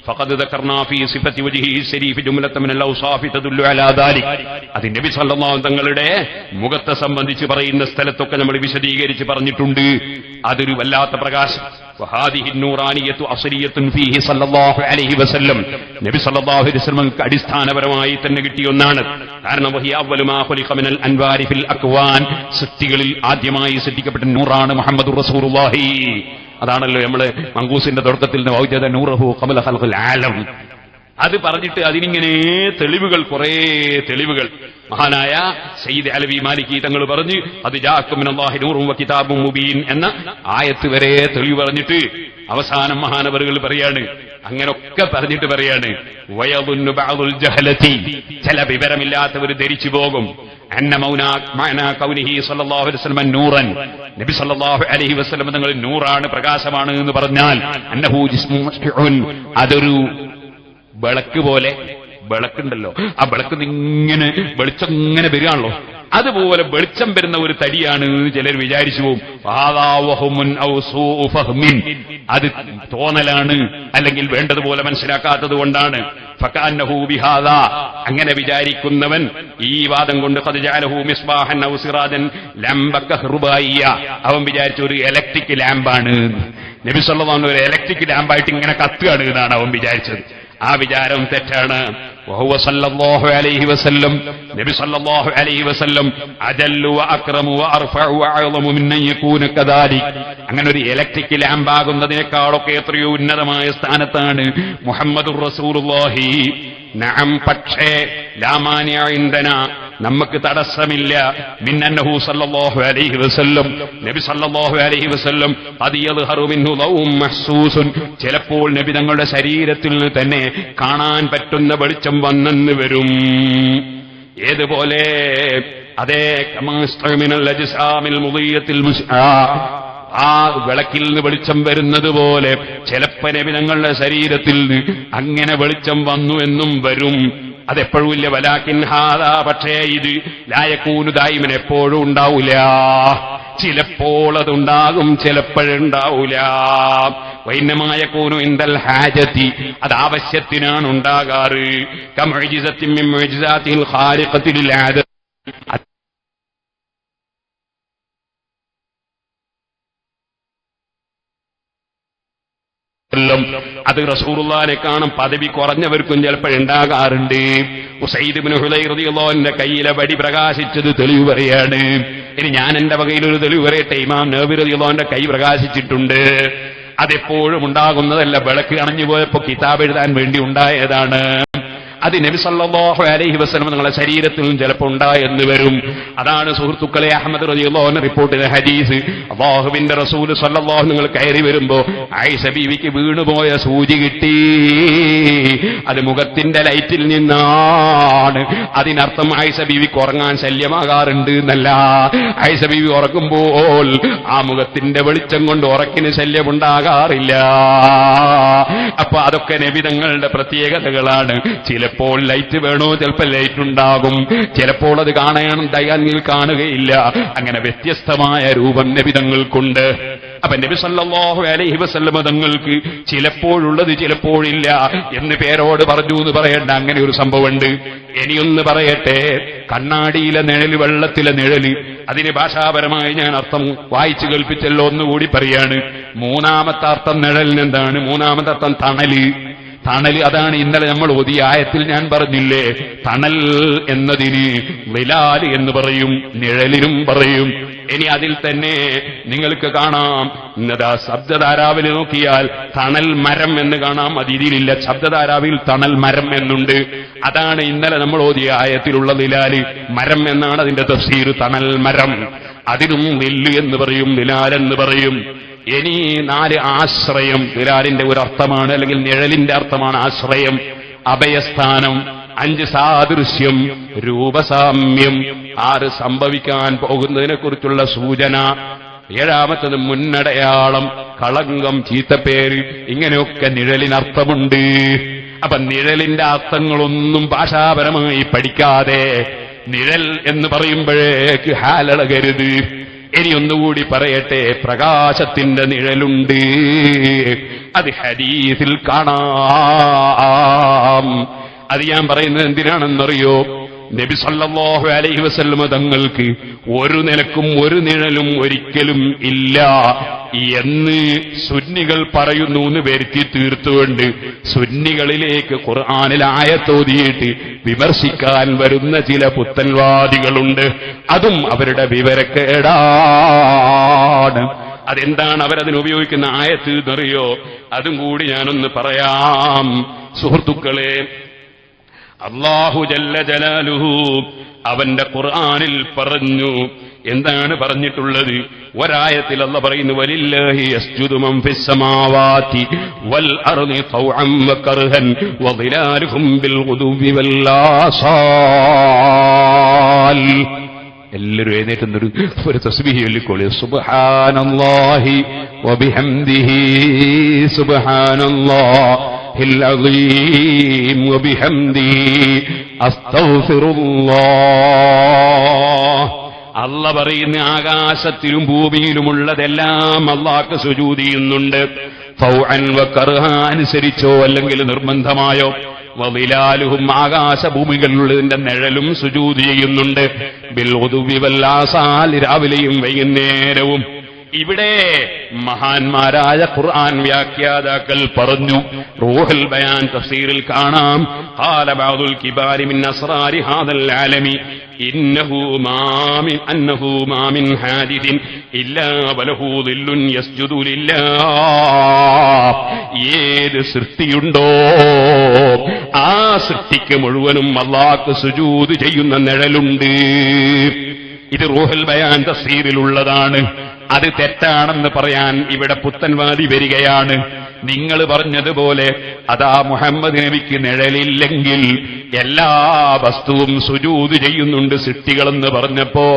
ഫഖദ് ദക്കർനാ ഫീ സിഫത്തി വജ്ഹിഹി ശരീഫ് ജുംലത മിനൽ ഔസാഫി തദുല്ലു അലാ ദാലിക്. അത് നബി സല്ലല്ലാഹു തങ്ങളുടെ മുഖത്തെ സംബന്ധിച്ച് പറയുന്ന സ്ഥലത്തൊക്കെ നമ്മൾ വിശദീകരിച്ച് പറഞ്ഞിട്ടുണ്ട്. അതൊരു വല്ലാത്ത പ്രകാശം. വഹാദിഹി നൂറാനിയത്തു അസ്ലിയത്തുൻ ഫീഹി സല്ലല്ലാഹു അലൈഹി വസല്ലം, നബി സല്ലല്ലാഹു അലൈഹി വസല്ലമക്ക് അടിസ്ഥാനപരമായി തന്നെ കിട്ടിയ ഒന്നാണ്. കാരണം വഹിയ അവ്വലു മാ ഖുലിഖ മിനൽ അൻവാരി ഫിൽ അക്വാൻ, സൃഷ്ടികളിൽ ആദ്യമായി സൃഷ്ടിക്കപ്പെട്ട നൂറാണ് മുഹമ്മദുർ റസൂലുള്ളാഹി. അതാണല്ലോ നമ്മള് മങ്കൂസിന്റെ തുടക്കത്തിൽ നിന്ന് വൗജദ നൂറഹു ഖബല ഖൽഖിൽ ആലം. അത് പറഞ്ഞിട്ട് അതിനിങ്ങനെ തെളിവുകൾ, കുറേ തെളിവുകൾ മഹാനായ സയ്യിദ് അലവി മാലിക്കി തങ്ങൾ പറഞ്ഞ് അത് ജാഅക്കും മിനല്ലാഹി നൂറും വ കിതാബും മുബീൻ എന്ന ആയത്ത് വരെ തെളിവ് പറഞ്ഞിട്ട് അവസാനം മഹാനവറുകൾ പറയാണ്, അങ്ങനൊക്കെ പറഞ്ഞിട്ട് പറയാണ് വയദുന്നു ബഅദുൽ ജഹലതി, ചില വിവരമില്ലാത്തവർ ധരിച്ചു പോകും അന്ന മഅനാ കൗനിഹി സല്ലല്ലാഹു അലൈഹി വസല്ലം നൂറൻ, നബി സല്ലല്ലാഹു അലൈഹി വസല്ലം തങ്ങൾ നൂറാണ്, പ്രകാശമാണ് എന്ന് പറഞ്ഞാൽ അന്നഹു ജിസ്മുൻ മുസ്തിഉൻ, അതൊരു വിളക്ക് പോലെ, വിളക്കുണ്ടല്ലോ ആ വിളക്ക് ഇങ്ങനെ വെളിച്ചം ഇങ്ങനെ വരികയാണല്ലോ, അതുപോലെ വെളിച്ചം വരുന്ന ഒരു തടിയാണ് ചിലർ വിചാരിച്ചു പോകും. അത് തോന്നലാണ്, അല്ലെങ്കിൽ വേണ്ടതുപോലെ മനസ്സിലാക്കാത്തത് കൊണ്ടാണ്. ഫകഅന്നഹു ബിഹാദാ, അങ്ങനെ വിചാരിക്കുന്നവൻ ഈ വാദം കൊണ്ട് ഖദ് ജഅലഹു മിസ്ബാഹൻ ഔ സിറാജൻ ലംബ കഹ്റുബായിയ, അവൻ വിചാരിച്ച ഒരു ഇലക്ട്രിക് ലാമ്പാണ്, നബി സല്ലല്ലാഹു അലൈഹി വസല്ലം ഒരു ഇലക്ട്രിക് ലാമ്പായിട്ട് ഇങ്ങനെ കത്തുകയാണ് എന്നാണ് അവൻ വിചാരിച്ചത്. ആ വിചാരം തെറ്റാണ്. വഹുവ സല്ലല്ലാഹു അലൈഹി വസല്ലം, നബി സല്ലല്ലാഹു അലൈഹി വസല്ലം അജല്ലു വ അക്രമു വ അർഫഉ വ അഅ്ളമു മിൻ അൻ യകൂന കദാലിക്, അങ്ങനെ ഒരു ഇലക്ട്രിക് ലാമ്പാകുന്നതിനേക്കാളൊക്കെ എത്രയോ ഉന്നതമായ സ്ഥാനത്താണ് മുഹമ്മദുർ റസൂലുള്ളാഹി. നഅം, പക്ഷേ ലാ മാനിഅ ഇൻദനാ, നമുക്ക് തടസ്സമില്ല, മിൻ അന്നഹു സല്ലല്ലാഹു അലൈഹി വസല്ലം, നബി സല്ലല്ലാഹു അലൈഹി വസല്ലം ഖദ് യദ്ഹറു മിൻഹു ദൗഉം മഹ്സൂസുൻ, ചിലപ്പോൾ നബി തങ്ങളുടെ ശരീരത്തിൽ നിന്ന് തന്നെ കാണാൻ പറ്റുന്ന വെളിച്ചം വന്നെന്ന് വരും. ഏതുപോലെ? അതേ കമാസ്തമിനൽ അജ്സാമിൽ മുദിയത്തിൽ മുസ്ആ, ആ വിളക്കിൽ നിന്ന് വെളിച്ചം വരുന്നത് പോലെ ചിലപ്പോൾ നബി തങ്ങളുടെ ശരീരത്തിൽ നിന്ന് അങ്ങനെ വെളിച്ചം വന്നു എന്നും വരും. അതെപ്പോഴും ഇല്ല. വലാകിൻ ഹാദാ, പക്ഷേ ഇത് ലായകൂനു ദായിമൻ, എപ്പോഴും ഉണ്ടാവൂല, ചിലപ്പോൾ അതുണ്ടാകും, ചിലപ്പോഴുണ്ടാവൂല. വൈന്നമായ കൂനു ഇൻദൽ ഹാജതി, അത് ആവശ്യത്തിനാണ് ഉണ്ടാകാറ്. കമുഅ്ജിസത്തിൻ മിൻ മുഅ്ജിസാതിൽ ഖാലിഖത്തിൽ ആദ, അത് റസൂലുള്ളാഹിനെ കാണും പദവി കുറഞ്ഞവർക്കും ചിലപ്പോൾ ഉണ്ടാകാറുണ്ട്. ഉസൈദ് ഇബ്നു ഹുദൈർ റളിയല്ലാഹു അൻഹുവിന്റെ കയ്യിലെ വടി പ്രകാശിച്ചത് തെളിവ് പറയാണ്. ഇനി ഞാൻ എന്റെ വകയിലൊരു തെളിവ് പറയട്ടെ. ഇമാം നവവി റളിയല്ലാഹു അൻഹുവിന്റെ കൈ പ്രകാശിച്ചിട്ടുണ്ട്. അതെപ്പോഴും ഉണ്ടാകുന്നതല്ല, വിളക്ക് അണഞ്ഞു പോയപ്പോ കിതാബ് എഴുതാൻ വേണ്ടി ഉണ്ടായതാണ്. അത് നബി സല്ലല്ലാഹു അലൈഹി വസല്ലം നിങ്ങളുടെ ശരീരത്തിൽ നിന്നും ചിലപ്പോൾ ഉണ്ടായെന്ന് വരും. അതാണ് സുഹൃത്തുക്കളെ അഹ്മദ് റളിയല്ലാഹു അൻഹു റിപ്പോർട്ട് ചെയ്ത ഹദീസ്. അല്ലാഹുവിന്റെ റസൂൽ സല്ലല്ലാഹു നിങ്ങൾ കയറി വരുമ്പോ ആയിഷ ബീവിക്ക് വീണുപോയ സൂചി കിട്ടി, അത് മുഖത്തിന്റെ ലൈറ്റിൽ നിന്നാണ്. അതിനർത്ഥം ആയിഷ ബീവിക്ക് ഉറങ്ങാൻ ശല്യമാകാറുണ്ട് എന്നല്ല. ആയിഷ ബീവി ഉറങ്ങുമ്പോൾ ആ മുഖത്തിന്റെ വെളിച്ചം കൊണ്ട് ഉറക്കിന് ശല്യമുണ്ടാകാറില്ല. അപ്പൊ അതൊക്കെ നബി തങ്ങളുടെ പ്രത്യേകതകളാണ്. ചിലപ്പോൾ ലൈറ്റ് വേണോ, ചിലപ്പോൾ ലൈറ്റ് ഉണ്ടാകും, ചിലപ്പോൾ അത് കാണാൻ കാണുകയില്ല. അങ്ങനെ വ്യത്യസ്തമായ രൂപം നബി തങ്ങൾക്കുണ്ട്. അപ്പൊ നബി സല്ലല്ലാഹു അലൈഹി വസല്ലം തങ്ങൾക്ക് ചിലപ്പോഴുള്ളത് ചിലപ്പോഴില്ല എന്ന് പേരോട് പറഞ്ഞു എന്ന് പറയേണ്ട, അങ്ങനെ ഒരു സംഭവമുണ്ട്. ഇനിയൊന്ന് പറയട്ടെ, കണ്ണാടിയിലെ നിഴല്, വെള്ളത്തിലെ നിഴല്, അതിന് ഭാഷാപരമായി ഞാൻ അർത്ഥം വായിച്ചു കേൾപ്പിച്ചല്ലോ, ഒന്നുകൂടി പറയാണ്. മൂന്നാമത്തെ അർത്ഥം നിഴലിനെന്താണ്? മൂന്നാമത്തെ അർത്ഥം തണല്. തണൽ, അതാണ് ഇന്നലെ നമ്മൾ ഓതിയ ആയത്തിൽ ഞാൻ പറഞ്ഞില്ലേ, തണൽ എന്നതിന് വിലാൽ എന്ന് പറയും, നിഴലിനും പറയും. ഇനി അതിൽ തന്നെ നിങ്ങൾക്ക് കാണാം, ഇന്നതാ ശബ്ദധാരാവിൽ നോക്കിയാൽ തണൽ മരം എന്ന് കാണാം. അത് ഇതിലില്ല, ശബ്ദധാരാവിൽ തണൽ മരം എന്നുണ്ട്. അതാണ് ഇന്നലെ നമ്മൾ ഓതിയ ആയത്തിലുള്ള നിലാല്, മരം എന്നാണ് അതിന്റെ തഫ്സീർ, തണൽ മരം. അതിനും നെല്ല് എന്ന് പറയും, നിലാലെന്ന് പറയും. ഇനി 4 ആശ്രയം, നിലാലിന്റെ ഒരു അർത്ഥമാണ്, അല്ലെങ്കിൽ നിഴലിന്റെ അർത്ഥമാണ് ആശ്രയം. അഭയസ്ഥാനം. 5 സാദൃശ്യം, രൂപസാമ്യം. 6 സംഭവിക്കാൻ പോകുന്നതിനെ കുറിച്ചുള്ള സൂചന. 7ാമത്തത് മുന്നടയാളം, കളങ്കം, ചീത്തപ്പേര്. ഇങ്ങനെയൊക്കെ നിഴലിനർത്ഥമുണ്ട്. അപ്പൊ നിഴലിന്റെ അർത്ഥങ്ങളൊന്നും ഭാഷാപരമായി പഠിക്കാതെ നിഴൽ എന്ന് പറയുമ്പോഴേക്ക് ഹാലളകരുത്. ഇനി ഒന്നുകൂടി പറയട്ടെ, പ്രകാശത്തിന്റെ നിഴലുണ്ട്. അത് ഹദീസിൽ കാണാം. അത് ഞാൻ പറയുന്നത് എന്തിനാണെന്നറിയോ? നബി സല്ലല്ലാഹു അലൈഹി വസല്ലം തങ്ങൾക്ക് ഒരു നിലക്കും ഒരു നിഴലും ഒരിക്കലും ഇല്ല എന്ന് സുന്നികൾ പറയുന്നു എന്ന് വരുത്തി തീർത്തുകൊണ്ട് സുന്നികളിലേക്ക് ഖുർആനിൽ ആയത്തോതിയിട്ട് വിമർശിക്കാൻ വരുന്ന ചില പുത്തൻവാദികളുണ്ട്. അതും അവരുടെ വിവരക്കേടാണ്. അതെന്താണ് അവരതിന് ഉപയോഗിക്കുന്ന ആയത്ത് എന്നറിയോ? അതും കൂടി ഞാനൊന്ന് പറയാം സുഹൃത്തുക്കളെ. അല്ലാഹു ജല്ല ജലാലുഹു അവന്റെ ഖുർആനിൽ പറഞ്ഞു. എന്താണ് പറഞ്ഞിട്ടുള്ളത്? ഒരായത്തിൽ അല്ലാഹു പറയുന്നു, വലില്ലാഹി യസ്ജുദു മൻ ഫിസ് സമാവാതി വൽ അർളി തൗഅൻ വകർഹൻ വദിലാലുഹും ബിൽ ഗുദുവി വൽ ആസാൽ. എല്ലാവരും എഴുന്നേറ്റുന്നൊരു തസ്ബീഹ് ചൊല്ലിക്കോളി. സുബ്ഹാനല്ലാഹി വബിഹംദിഹി സുബ്ഹാനല്ലാഹിൽ അളീം വബിഹംദിഹി അസ്തഗ്ഫിറുല്ലാഹ്. അല്ലാഹ് പറയുന്ന ആകാശത്തിലും ഭൂമിയിലുമുള്ളതെല്ലാം അല്ലാഹ്ക്ക് സുജൂദ് ചെയ്യുന്നുണ്ട്. തൗഅൻ വകർഹ, അനുസരിച്ചോ അല്ലെങ്കിൽ നിർബന്ധമായോ. വദിലാലുഹും, ആകാശഭൂമികളിലുള്ളതിന്റെ നിഴലും സുജൂദ് ചെയ്യുന്നുണ്ട്. ബിൽ ഗുദുവി വൽ ആസാൽ, രാവിലെയും വൈകുന്നേരവും. ഇവിടെ മഹാന്മാരായ ഖുർആൻ വ്യാഖ്യാതാക്കൾ പറഞ്ഞു. റൂഹുൽ ബയാൻ തഫ്സീറിൽ കാണാം, ഖാല ബഅദുൽ കിബാരി മിൻ അസ്റാരി ഹാദൽ ആലമി ഇന്നഹു മാ മിൻ ഹാദിദിൻ ഇല്ലാ വലഹു ദില്ലുൻ യസ്ജുദു ലില്ലാഹ്. ഏത് സൃഷ്ടിയുണ്ടോ ആ സൃഷ്ടിക്ക് മുഴുവനും അല്ലാഹ്ക്ക് സുജൂദ് ചെയ്യുന്ന നിഴലുണ്ട്. ഇത് റൂഹുൽ ബയാൻ തഫ്സീറിലുള്ളതാണ്. അത് തെറ്റാണെന്ന് പറയാൻ ഇവിടെ പുത്തൻവാദി വരികയാണ്. നിങ്ങൾ പറഞ്ഞതുപോലെ അതാ മുഹമ്മദ് നബിക്ക് നിഴലില്ലെങ്കിൽ എല്ലാ വസ്തുവും സുജൂദ് ചെയ്യുന്നുണ്ട് സൃഷ്ടികളെന്ന് പറഞ്ഞപ്പോ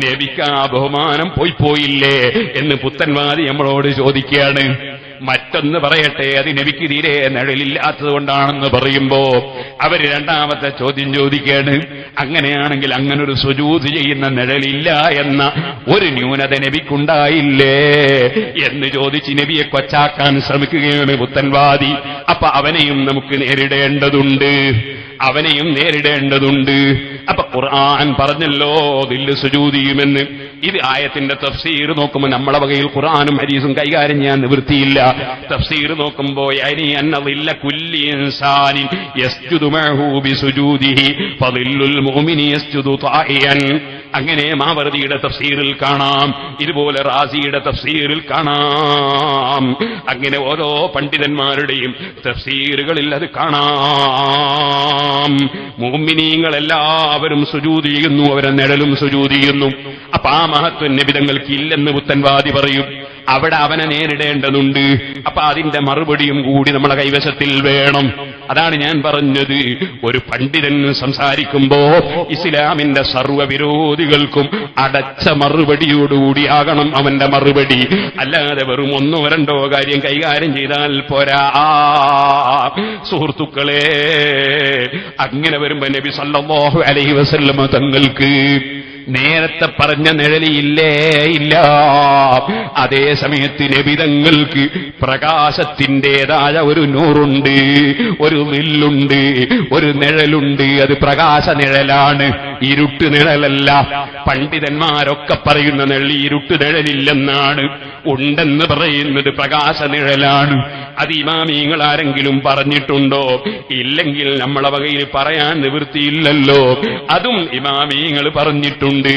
നബിക്ക് ആ ബഹുമാനം പോയില്ലേ എന്ന് പുത്തൻവാദി നമ്മളോട് ചോദിക്കുകയാണ്. മറ്റൊന്ന് പറയട്ടെ, അത് നബിക്ക് തീരെ നിഴലില്ലാത്തത് കൊണ്ടാണെന്ന് പറയുമ്പോ അവര് രണ്ടാമത്തെ ചോദ്യം ചോദിക്കുകയാണ്, അങ്ങനെയാണെങ്കിൽ അങ്ങനൊരു സുജൂദ് ചെയ്യുന്ന നിഴലില്ല എന്ന ഒരു ന്യൂനത നബിക്കുണ്ടായില്ലേ എന്ന് ചോദിച്ച് നബിയെ കൊച്ചാക്കാൻ ശ്രമിക്കുകയാണ് പുത്തൻവാദി. അപ്പൊ അവനെയും നമുക്ക് നേരിടേണ്ടതുണ്ട്. അപ്പൊ ഖുർആൻ പറഞ്ഞല്ലോ ദില്ല് സുജൂദ് ചെയ്യുമെന്ന്. ഇത് ആയത്തിന്റെ തഫ്സീർ നോക്കുമ്പോൾ നമ്മളെ വകയിൽ ഖുർആനും ഹദീസും കൈകാര്യം ചെയ്യാൻ നിവൃത്തിയില്ല. തഫ്സീർ നോക്കുമ്പോ യഅനി അന്ന ദില്ല കുല്ലി ഇൻസാനിൻ യസ്ജുദു മഅഹു ബിസുജൂദിഹി ഫദില്ലുൽ മുഅ്മിനി യസ്ജുദു താഇയൻ. അങ്ങനെ മാവർദിയുടെ തഫ്സീറിൽ കാണാം, ഇതുപോലെ റാസിയുടെ തഫ്സീറിൽ കാണാം. അങ്ങനെ ഓരോ പണ്ഡിതന്മാരുടെയും തഫ്സീറുകളിൽ അത് കാണാം. മുഅ്മിനീങ്ങൾ എല്ലാവരും സുജൂദ് ചെയ്യുന്നു, അവരെ നിഴലും സുജൂദ് ചെയ്യുന്നു. അപ്പൊ ആ മഹത്വം നബി തങ്ങൾക്ക് ഇല്ലെന്ന് പുത്തൻവാദി പറയും. അവിടെ അവനെ നേരിടേണ്ടതുണ്ട്. അപ്പൊ അതിന്റെ മറുപടിയും കൂടി നമ്മളെ കൈവശത്തിൽ വേണം. അതാണ് ഞാൻ പറഞ്ഞത്, ഒരു പണ്ഡിതൻ സംസാരിക്കുമ്പോ ഇസ്ലാമിന്റെ സർവ്വവിരോധികൾക്കും അടച്ച മറുപടിയോടുകൂടിയാകണം അവന്റെ മറുപടി. അല്ലാതെ വെറും 1-2 കാര്യം കൈകാര്യം ചെയ്താൽ പോരാ. സുഹൃത്തുക്കളെ, അങ്ങനെ വരുമ്പോ നബി സല്ലല്ലാഹു അലൈഹി വസല്ലം തങ്ങൾക്ക് നേരത്തെ പറഞ്ഞ നിഴലില്ല. അതേ സമയത്ത് നബിതങ്ങൾക്ക് പ്രകാശത്തിൻ്റെതായ ഒരു നൂറുണ്ട്, ഒരു വില്ലുണ്ട്, ഒരു നിഴലുണ്ട്. അത് പ്രകാശ നിഴലാണ്, ഇരുട്ട് നിഴലല്ല. പണ്ഡിതന്മാരൊക്കെ പറയുന്ന നിഴൽ ഇരുട്ട് നിഴലില്ലെന്നാണ്. ഉണ്ടെന്ന് പറയുന്നത് പ്രകാശ നിഴലാണ്. അത് ഇമാമിങ്ങൾ ആരെങ്കിലും പറഞ്ഞിട്ടുണ്ടോ? ഇല്ലെങ്കിൽ നമ്മളെ വകയിൽ പറയാൻ നിവൃത്തിയില്ലല്ലോ. അതും ഇമാമിങ്ങൾ പറഞ്ഞിട്ടുണ്ട്.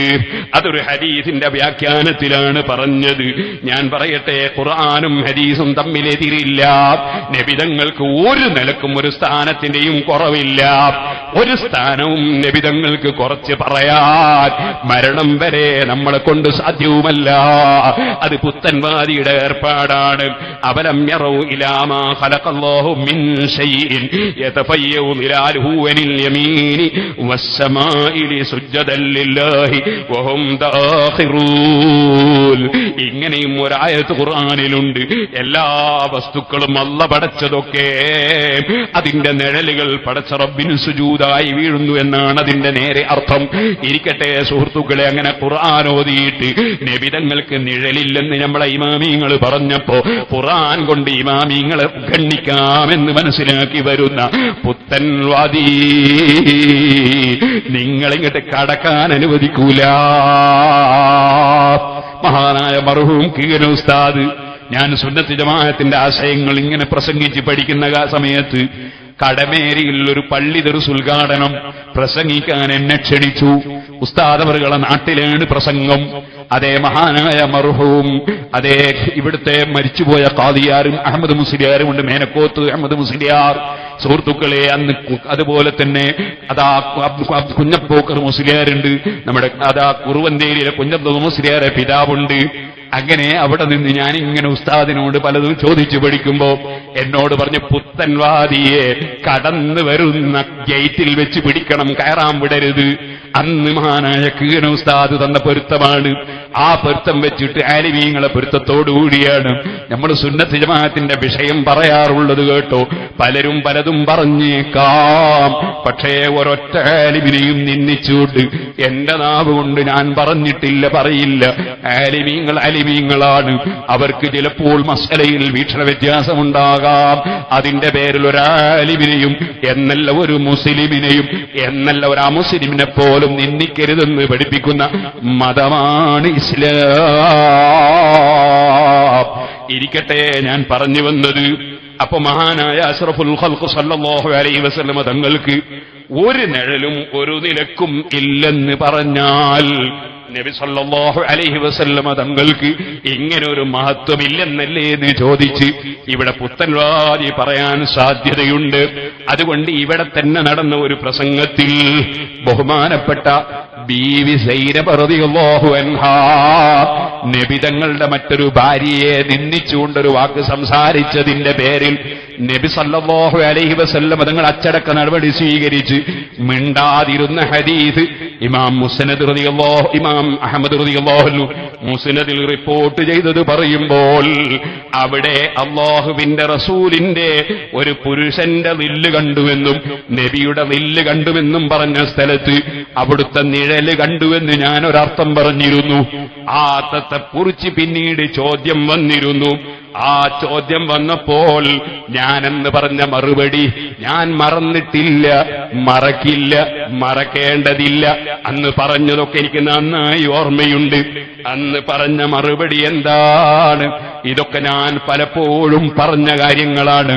അതൊരു ഹദീസിന്റെ വ്യാഖ്യാനത്തിലാണ് പറഞ്ഞത്. ഞാൻ പറയട്ടെ, ഖുർആനും ഹദീസും തമ്മിലെതിരില്ല. നബിതങ്ങൾക്ക് ഒരു നിലക്കും ഒരു സ്ഥാനത്തിന്റെയും കുറവില്ല. ഒരു സ്ഥാനവും നബിതങ്ങൾക്ക് കുറച്ച് പറയാൻ മരണം വരെ നമ്മളെ കൊണ്ട് സാധ്യവുമല്ല. അത് പുത്തൻവാദിയുടെ ഏർപ്പാടാണ്. അവലം യറൗ ഇലാ മാ ഖലഖല്ലാഹു മിൻ ശൈഇൻ യതഫയ്യഉ ളിലാലുഹു അനിൽ യമീനി വസ്സമാഇ ലിസുജ്ജദൻ ലില്ലാഹി വഹും ദാഖിറൂൻ. ഇങ്ങനെയും ഒരായത്ത് ഖുർആനിലുണ്ട്. എല്ലാ വസ്തുക്കളും അല്ലാഹ് പടച്ചതൊക്കെ അതിന്റെ നിഴലുകൾ പടച്ച റബ്ബിന് സുജൂദായി വീഴുന്നു എന്നാണ് അതിന്റെ നേരെ അർത്ഥം. ഇരിക്കട്ടെ സുഹൃത്തുക്കളെ, അങ്ങനെ ഖുർആൻ ഓതിയിട്ട് നബിതങ്ങൾക്ക് നിഴലില്ലെന്ന് നമ്മളെ ഇമാമിങ്ങൾ പറഞ്ഞപ്പോ ഖുർആൻ കൊണ്ട് ഇമാമിങ്ങളെ ഗണ്ണിക്കാമെന്ന് മനസ്സിലാക്കി വരുന്ന പുത്തൻവാദി നിങ്ങളിങ്ങോട്ട് കടക്കാൻ അനുവദിക്കൂല. മഹാനായ മർഹൂം കീഴന ഉസ്താദ്, ഞാൻ സുന്നത്ത് ജമാഅത്തിന്റെ ആശയങ്ങൾ ഇങ്ങനെ പ്രസംഗിച്ച് പഠിക്കുന്ന സമയത്ത് കടമേരിയിൽ ഒരു പള്ളി ദർസ് ഉദ്ഘാടനം പ്രസംഗിക്കാൻ എന്നെ ക്ഷണിച്ചു. ഉസ്താദ് അവരുടെ നാട്ടിലാണ് പ്രസംഗം. അതേ മഹാനായ മർഹൂം, അതേ ഇവിടുത്തെ മരിച്ചുപോയ ഖാദിയാരും അഹമ്മദ് മുസ്ലിയാരും ഉണ്ട്, മേനക്കോത്ത് അഹമ്മദ് മുസ്ലിയാർ. സുഹൃത്തുക്കളെ, അന്ന് അതുപോലെ തന്നെ അതാ കുഞ്ഞപ്പോക്കർ മുസ്ലിയാരുണ്ട്, നമ്മുടെ അതാ കുറുവന്തേരിയിലെ കുഞ്ഞപ്പ മുസ്ലിയാരെ പിതാവുണ്ട്. അങ്ങനെ അവിടെ നിന്ന് ഞാനിങ്ങനെ ഉസ്താദിനോട് പലതും ചോദിച്ചു പഠിക്കുമ്പോ എന്നോട് പറഞ്ഞ്, പുത്തൻവാദിയെ കടന്നു വരുന്ന ഗേറ്റിൽ വെച്ച് പിടിക്കണം, കയറാൻ വിടരുത്. അന്ന് മഹാനായ കീഴന ഉസ്താദ് തന്ന പൊരുത്തമാണ്. ആ പൊരുത്തം വെച്ചിട്ട് ആലിമീങ്ങളെ പൊരുത്തത്തോടുകൂടിയാണ് നമ്മൾ സുന്നത്ത് ജമാഅത്തിന്റെ വിഷയം പറയാറുള്ളത്. കേട്ടോ, പലരും പലതും പറഞ്ഞേക്കാം. പക്ഷേ ഒരൊറ്റ ആലിമിനെയും നിന്ദിച്ചുകൊണ്ട് എന്റെ നാവ് കൊണ്ട് ഞാൻ പറഞ്ഞിട്ടില്ല, പറയില്ല. ആലിമീങ്ങൾ ആലിമീങ്ങളാണ്. അവർക്ക് ചിലപ്പോൾ മസ്അലയിൽ വീക്ഷണ വ്യത്യാസമുണ്ടാകാം. അതിന്റെ പേരിൽ ഒരാലിമിനെയും എന്നല്ല ഒരു മുസ്ലിമിനെയും എന്നല്ല ഒരു അമുസ്ലിമിനെ പോലും നിന്ദിക്കരുതെന്ന് പഠിപ്പിക്കുന്ന മതമാണ് ഇസ്ലാം. ഇരിക്കട്ടെ, ഞാൻ പറഞ്ഞു വന്നത്, അപ്പൊ മഹാനായ അഷ്റഫുൽ ഖൽഖ് സല്ലല്ലാഹു അലൈഹി വസല്ലം തങ്ങൾക്ക് ഒരു നിഴലും ഒരു നിലക്കും ഇല്ലെന്ന് പറഞ്ഞാൽ നബി സല്ലല്ലാഹു അലൈഹി വസല്ലം തങ്ങൾക്ക് ഇങ്ങനെ ഒരു മഹത്വമില്ലെന്നല്ലേ എന്ന് ചോദിച്ച് ഇവിടെ പുത്തൻവാദി പറയാൻ സാധ്യതയുണ്ട്. അതുകൊണ്ട് ഇവിടെ തന്നെ നടന്ന ഒരു പ്രസംഗത്തിൽ ബഹുമാനപ്പെട്ട ബീവി സൈനബ് റളിയല്ലാഹു അൻഹാ നബിതങ്ങളുടെ മറ്റൊരു ഭാര്യയെ നിന്ദിച്ചുകൊണ്ടൊരു വാക്ക് സംസാരിച്ചതിന്റെ പേരിൽ നബി സല്ലല്ലാഹു അലൈഹി വസല്ലം തങ്ങൾ അച്ചടക്ക നടപടി സ്വീകരിച്ച് മിണ്ടാതിരുന്ന ഹദീസ് ഇമാം മുസ്നദ് റളിയല്ലാഹു ഇമാം അഹ്മദ് റളിയല്ലാഹു അൻഹു മുസ്നദിൽ റിപ്പോർട്ട് ചെയ്തത് പറയുമ്പോൾ അവിടെ അല്ലാഹുവിന്റെ റസൂലിന്റെ ഒരു പുരുഷന്റെ വില്ല് കണ്ടുവെന്നും നബിയുടെ വില്ല് കണ്ടുവെന്നും പറഞ്ഞ സ്ഥലത്ത് അവിടുത്തെ നിഴല് കണ്ടുവെന്ന് ഞാൻ ഒരർത്ഥം പറഞ്ഞിരുന്നു. ആ അർത്ഥത്തെ കുറിച്ച് പിന്നീട് ചോദ്യം വന്നിരുന്നു. ആ ചോദ്യം വന്നപ്പോൾ ഞാനെന്ന് പറഞ്ഞ മറുപടി ഞാൻ മറന്നിട്ടില്ല, മറക്കില്ല, മറക്കേണ്ടതില്ല. അന്ന് പറഞ്ഞതൊക്കെ എനിക്ക് നന്നായി ഓർമ്മയുണ്ട്. അന്ന് പറഞ്ഞ മറുപടി എന്താണ്? ഇതൊക്കെ ഞാൻ പലപ്പോഴും പറഞ്ഞ കാര്യങ്ങളാണ്.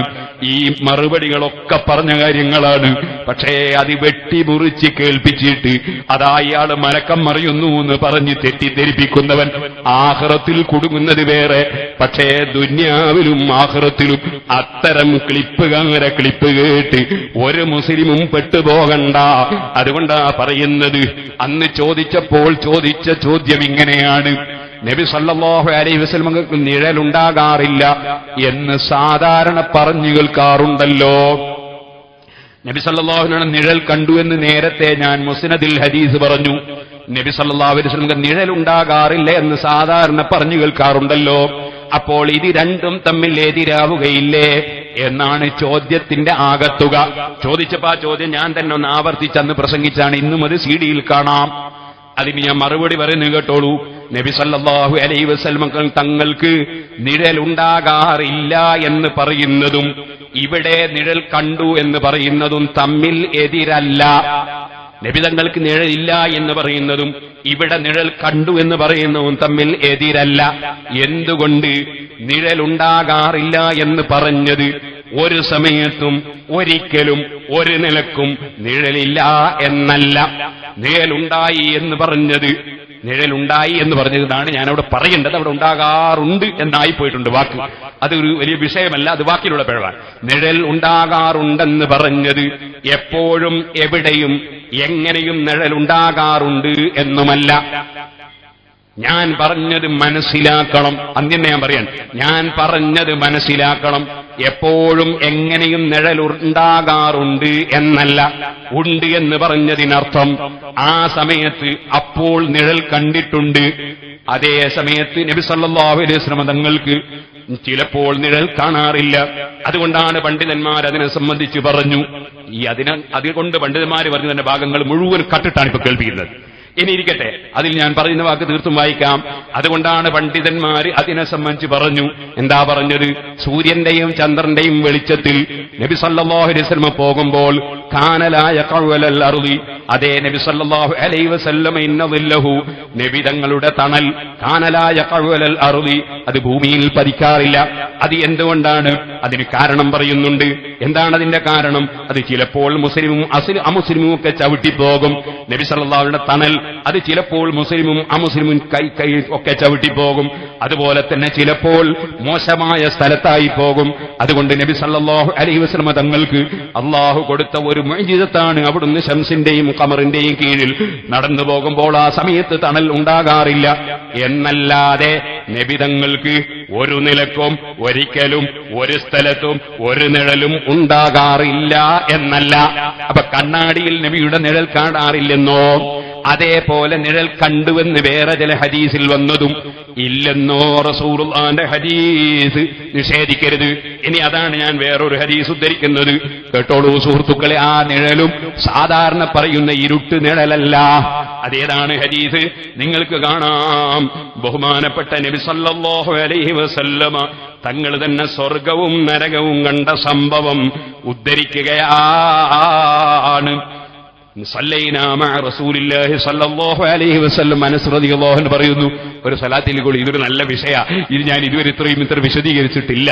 ഈ മറുപടികളൊക്കെ പറഞ്ഞ കാര്യങ്ങളാണ്. പക്ഷേ അത് വെട്ടിമുറിച്ച് കേൾപ്പിച്ചിട്ട് അതാ ഇയാള് മലക്കം മറിയുന്നു എന്ന് പറഞ്ഞ് തെറ്റിദ്ധരിപ്പിക്കുന്നവൻ ആഖിറത്തിൽ കുടുങ്ങുന്നത് വേറെ. പക്ഷേ ദുന്യാവിലും ആഖിറത്തിലും അത്തരം ക്ലിപ്പുകാരെ ക്ലിപ്പ് കേട്ട് ഒരു മുസ്ലിമും പെട്ടുപോകണ്ട. അതുകൊണ്ടാ പറയുന്നത്, അന്ന് ചോദിച്ചപ്പോൾ ചോദിച്ച ചോദ്യം ഇങ്ങനെയാണ്: നബി സല്ലല്ലാഹു അലൈഹി വസല്ലമക്ക് നിഴലുണ്ടാകാറില്ല എന്ന് സാധാരണ പറഞ്ഞു കേൾക്കാറുണ്ടല്ലോ. നബി സല്ലല്ലാഹു അലൈഹി വസല്ലം നിഴൽ കണ്ടു എന്ന് നേരത്തെ ഞാൻ മുസ്നദിൽ ഹദീസ് പറഞ്ഞു. നബി സല്ലല്ലാഹു അലൈഹി വസല്ലം നിഴലുണ്ടാകാറില്ല എന്ന് സാധാരണ പറഞ്ഞു കേൾക്കാറുണ്ടല്ലോ. അപ്പോൾ ഇത് രണ്ടും തമ്മിൽ എതിരാവുകയില്ലേ എന്നാണ് ചോദ്യത്തിന്റെ ആകത്തുക. ചോദിച്ചപ്പോ ആ ചോദ്യം ഞാൻ തന്നെ ഒന്ന് ആവർത്തിച്ചന്ന് പ്രസംഗിച്ചാണ്. ഇന്നും അത് CD-യിൽ കാണാം. അതിന് ഞാൻ മറുപടി പറയുന്നു, കേട്ടോളൂ. നബി സല്ലല്ലാഹു അലൈഹി വസല്ലം തങ്ങൾക്ക് നിഴലുണ്ടാകാറില്ല എന്ന് പറയുന്നതും ഇവിടെ നിഴൽ കണ്ടു എന്ന് പറയുന്നതും തമ്മിൽ എതിരല്ല. നബി തങ്ങൾക്ക് നിഴലില്ല എന്ന് പറയുന്നതും ഇവിടെ നിഴൽ കണ്ടു എന്ന് പറയുന്നതും തമ്മിൽ എതിരല്ല. എന്തുകൊണ്ട്? നിഴലുണ്ടാകാറില്ല എന്ന് പറഞ്ഞത് ഒരു സമയത്തും ഒരിക്കലും ഒരു നിലക്കും നിഴലില്ല എന്നല്ല. നിഴലുണ്ടായി എന്ന് പറഞ്ഞത് ഞാനവിടെ പറയേണ്ടത് അവിടെ ഉണ്ടാകാറുണ്ട് എന്നായിപ്പോയിട്ടുണ്ട് വാക്ക്. അതൊരു വലിയ വിഷയമല്ല, അത് വാക്കിലുള്ള പിഴവാണ്. നിഴൽ ഉണ്ടാകാറുണ്ടെന്ന് പറഞ്ഞത് എപ്പോഴും എവിടെയും എങ്ങനെയും നിഴലുണ്ടാകാറുണ്ട് എന്നുമല്ല. ഞാൻ പറഞ്ഞത് മനസ്സിലാക്കണം. അന്യം ഞാൻ പറയാൻ, ഞാൻ പറഞ്ഞത് മനസ്സിലാക്കണം. എപ്പോഴും എങ്ങനെയും നിഴലുണ്ടാകാറുണ്ട് എന്നല്ല. ഉണ്ട് എന്ന് പറഞ്ഞതിനർത്ഥം ആ സമയത്ത് അപ്പോൾ നിഴൽ കണ്ടിട്ടുണ്ട്. അതേ സമയത്ത് നബി സല്ലല്ലാഹു അലൈഹി വസല്ലം തങ്ങൾക്ക് ചിലപ്പോൾ നിഴൽ കാണാറില്ല. അതുകൊണ്ടാണ് പണ്ഡിതന്മാർ അതിനെ സംബന്ധിച്ച് പറഞ്ഞു. അതുകൊണ്ട് പണ്ഡിതന്മാർ പറഞ്ഞതിന്റെ ഭാഗങ്ങൾ മുഴുവൻ കട്ടിട്ടാണ് ഇപ്പൊ കേൾപ്പിക്കുന്നത്. ഇനിയിരിക്കട്ടെ, അതിൽ ഞാൻ പറയുന്ന വാക്ക് തീർത്തും വായിക്കാം. അതുകൊണ്ടാണ് പണ്ഡിതന്മാർ അതിനെ സംബന്ധിച്ച് പറഞ്ഞു. എന്താ പറഞ്ഞത്? സൂര്യന്റെയും ചന്ദ്രന്റെയും വെളിച്ചത്തിൽ നബി സല്ലല്ലാഹു അലൈഹി വസല്ലം പോകുമ്പോൾ കാനലായ ഖവലൽ അർളി, അതേ നബി സല്ലല്ലാഹു അലൈഹി വസല്ലം ഇന്നദില്ലഹു, നബി തങ്ങളുടെ തണൽ കാനലായ ഖവലൽ അർളി, അത് ഭൂമിയിൽ പതിക്കാറില്ല. അത് എന്തുകൊണ്ടാണ്? അതിന് കാരണം പറയുന്നുണ്ട്. എന്താണ് അതിന്റെ കാരണം? അത് ചിലപ്പോൾ മുസ്ലിമും അമുസ്ലിമും ഒക്കെ ചവിട്ടിപ്പോകും. നബി സല്ലല്ലാഹുവിന്റെ തണൽ അത് ചിലപ്പോൾ മുസ്ലിമും അമുസ്ലിമും കൈ ഒക്കെ ചവിട്ടിപ്പോകും. അതുപോലെ തന്നെ ചിലപ്പോൾ മോശമായ സ്ഥലത്തായി പോകും. അതുകൊണ്ട് നബി സല്ലല്ലാഹു അലൈഹി വസല്ലം തങ്ങൾക്ക് അള്ളാഹു കൊടുത്ത ഒരു മുഅ്ജിസത്താണ്. അവിടുന്ന് ശംസിന്റെയും ഖമറിന്റെയും കീഴിൽ നടന്നു പോകുമ്പോൾ ആ സമയത്ത് തണൽ ഉണ്ടാകാറില്ല. എന്നല്ലാതെ നബി തങ്ങൾക്ക് ഒരു നിലക്കും ഒരിക്കലും ഒരു സ്ഥലത്തും ഒരു നിഴലും ഉണ്ടാകാറില്ല എന്നല്ല. അപ്പൊ കണ്ണാടിയിൽ നബിയുടെ നിഴൽ കാണാറില്ലെന്നോ, അതേപോലെ നിഴൽ കണ്ടുവെന്ന് വേറെ ചില ഹദീസിൽ വന്നതും ഇല്ലെന്നോ റസൂലുള്ളാഹിന്റെ ഹദീസ് നിഷേധിക്കരുത്. ഇനി അതാണ് ഞാൻ വേറൊരു ഹദീസ് ഉദ്ധരിക്കുന്നത്. കേട്ടോളൂ സുഹൃത്തുക്കളെ, ആ നിഴലും സാധാരണ പറയുന്ന ഇരുട്ട് നിഴലല്ല. അതേതാണ് ഹദീസ്? നിങ്ങൾക്ക് കാണാം. ബഹുമാനപ്പെട്ട നബി സല്ലല്ലാഹു അലൈഹി വസല്ലമ തങ്ങൾ തന്നെ സ്വർഗവും നരകവും കണ്ട സംഭവം ഉദ്ധരിക്കുകയാണ്. സല്ലൈനാ മഅ റസൂലില്ലാഹി സ്വല്ലല്ലാഹു അലൈഹി വസല്ലം. അനസ് റളിയല്ലാഹു അൻഹു പറയുന്നു, ഒരു സ്വലാത്തിൽ കൂടി, ഇതൊരു നല്ല വിഷയമാണ്. ഇത് ഞാൻ ഇതുവരെ ഇത്ര വിശദീകരിച്ചിട്ടില്ല.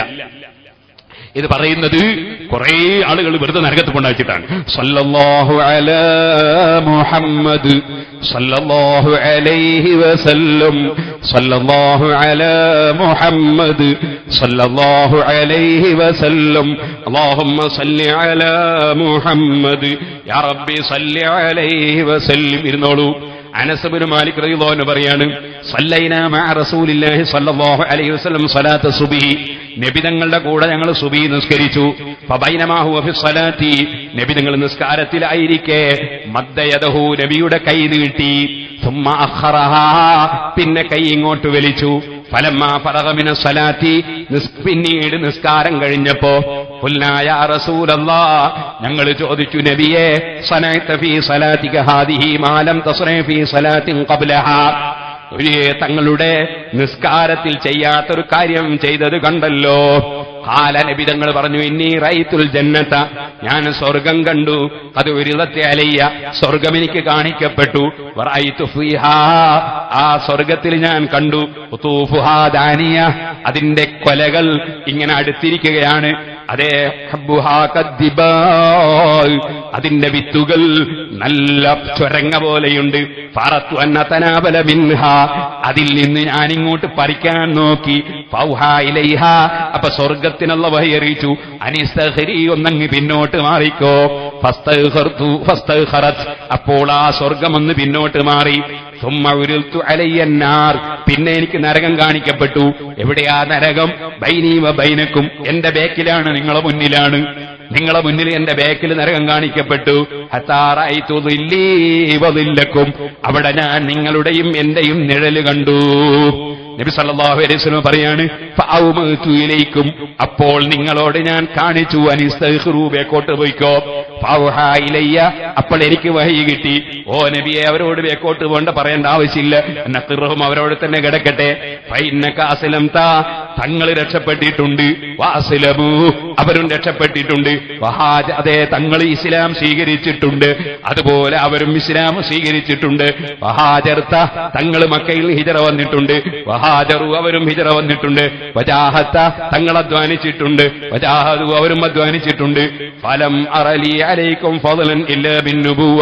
ഇത് പറയുന്നത് കുറെ ആളുകൾ വെറുതെ നരകത്ത് കൊണ്ടാച്ചിട്ടാണ്. സല്ലല്ലാഹു അലാ മുഹമ്മദ് സല്ലല്ലാഹു അലൈഹി വസല്ലം, സല്ലല്ലാഹു അലാ മുഹമ്മദ് സല്ലല്ലാഹു അലൈഹി വസല്ലം, അല്ലാഹുമ്മ സല്ലി അലാ മുഹമ്മദ് യാ റബ്ബി സല്ലി അലൈഹി വസല്ലം. ഇരുന്നോളൂ. അനസ് ഇബ്നു മാലിക് റളിയല്ലാഹു അൻഹു പറയാണ്, സല്ലൈനാ മഅ റസൂലില്ലാഹി സ്വല്ലല്ലാഹു അലൈഹി വസല്ലം സ്വലാത്ത സുബ്ഹി, നബി തങ്ങളുടെ കൂടെ ഞങ്ങൾ സുബഹി നിസ്കരിച്ചു. ഫബൈനമാ ഹുവ ഫി സ്വലാത്തി, നബി തങ്ങൾ നിസ്കാരത്തിലായിരിക്കെ മദ്ദ യദഹു, നബിയുടെ കൈ നീട്ടി. സുമ്മ അഖറഹാ, പിന്നെ കൈ ഇങ്ങോട്ട് വലിച്ചു. ഫലമ്മാ ഫറഗ മിന സ്വലാത്തി, പിന്നീട് നിസ്കാരം കഴിഞ്ഞപ്പോ ഖുൽനാ യാ റസൂലല്ലാഹ്, ഞങ്ങൾ ചോദിച്ചു നബിയേ, സനഅത ഫീ സ്വലാതിക ഹാദിഹി മാ ലം തസ്റഇ ഫീ സ്വലാത്തിൻ ഖബ്ലഹാ, തങ്ങളുടെ നിസ്കാരത്തിൽ ചെയ്യാത്തൊരു കാര്യം ചെയ്തത് കണ്ടല്ലോ. ഖാല, നബി തങ്ങൾ പറഞ്ഞു, ഇന്നി റഅയ്തുൽ ജന്നത, ഞാൻ സ്വർഗം കണ്ടു. അത് ഉരിദത്ത് അലയ്യ, സ്വർഗം എനിക്ക് കാണിക്കപ്പെട്ടു. വറഅയ്തു ഫീഹാ, ആ സ്വർഗത്തിൽ ഞാൻ കണ്ടു. ഖുതൂഫുഹാ ദാനിയ, അതിന്റെ കൊലകൾ ഇങ്ങനെ അടുത്തിരിക്കുകയാണ്. അതേ ഹബ്ബുഹാ കദ്ദിബാൽ, അതിന്റെ വിത്തുകൾ നല്ല ചൊരങ്ങ പോലെയുണ്ട്. ഫറത്തു അന്ന തനാബല മിൻഹാ, അതിൽ നിന്ന് ഞാനിങ്ങോട്ട് പറിക്കാൻ നോക്കി. ഫൗഹാ ഇലൈഹാ, അപ്പൊ സ്വർഗത്തിനുള്ള വഹി അറിയിച്ചു, അനിസ്തഖരി, ഒന്നങ്ങ് പിന്നോട്ട് മാറിക്കോ. ഫസ്തഖറത്, അപ്പോൾ ആ സ്വർഗം ഒന്ന് പിന്നോട്ട് മാറി. സുമ്മ ഉരിൽതു അലയ്യ നാർ, പിന്നെ എനിക്ക് നരകം കാണിക്കപ്പെട്ടു. എവിടെയാ നരകം? ബൈനി വ ബൈനക്കും, എന്റെ ബേക്കിലാണ്, നിങ്ങളെ മുന്നിലാണ്. നിങ്ങളെ മുന്നിൽ എന്റെ ബേക്കിൽ നരകം കാണിക്കപ്പെട്ടു. ഹത്താ റഅയ്തു ദില്ലീ വ ദില്ലക്കും, അവിടെ ഞാൻ നിങ്ങളുടെയും എന്റെയും നിഴല് കണ്ടു. നബി സല്ലല്ലാഹു അലൈഹി വസല്ലം പറയാണ്, ഫഔമതു ഇലൈക്കും, അപ്പോൾ നിങ്ങളോട് ഞാൻ കാണിച്ചു, അനിസ്തഖിറു, ബേക്കോട്ട് പോയിക്കോ. ഫൗഹാ ഇലയ്യ, അപ്പോൾ എനിക്ക് വഹി കിട്ടി, ഓ നബിയെ, അവരോട് ബേക്കോട്ട് പോകേണ്ട, പറയേണ്ട ആവശ്യമില്ല, നഖിറഹും, അവരോട് തന്നെ കിടക്കട്ടെ. ഫഇന്നക അസ്ലംത, തങ്ങൾ രക്ഷപ്പെട്ടിട്ടുണ്ട്. വഅസ്ലമു, അവരും രക്ഷപ്പെട്ടിട്ടുണ്ട്. വഹാജ, അതേ തങ്ങൾ ഇസ്ലാം സ്വീകരിച്ചിട്ടുണ്ട്, അതുപോലെ അവരും ഇസ്ലാം സ്വീകരിച്ചിട്ടുണ്ട്. വഹാജർത, തങ്ങൾ മക്കയിൽ ഹിജറ വന്നിട്ടുണ്ട്. വഹാജറു, അവരും ഹിജറ വന്നിട്ടുണ്ട്. വജാഹത്ത തങ്ങൾ അധ്വാനിച്ചിട്ടുണ്ട്, വജാഹദു അവരും അധ്വാനിച്ചിട്ടുണ്ട്. ഫലം അറലി അലൈക്കും ഫളൻ ഇല്ലാ ബിന്നുബുവ.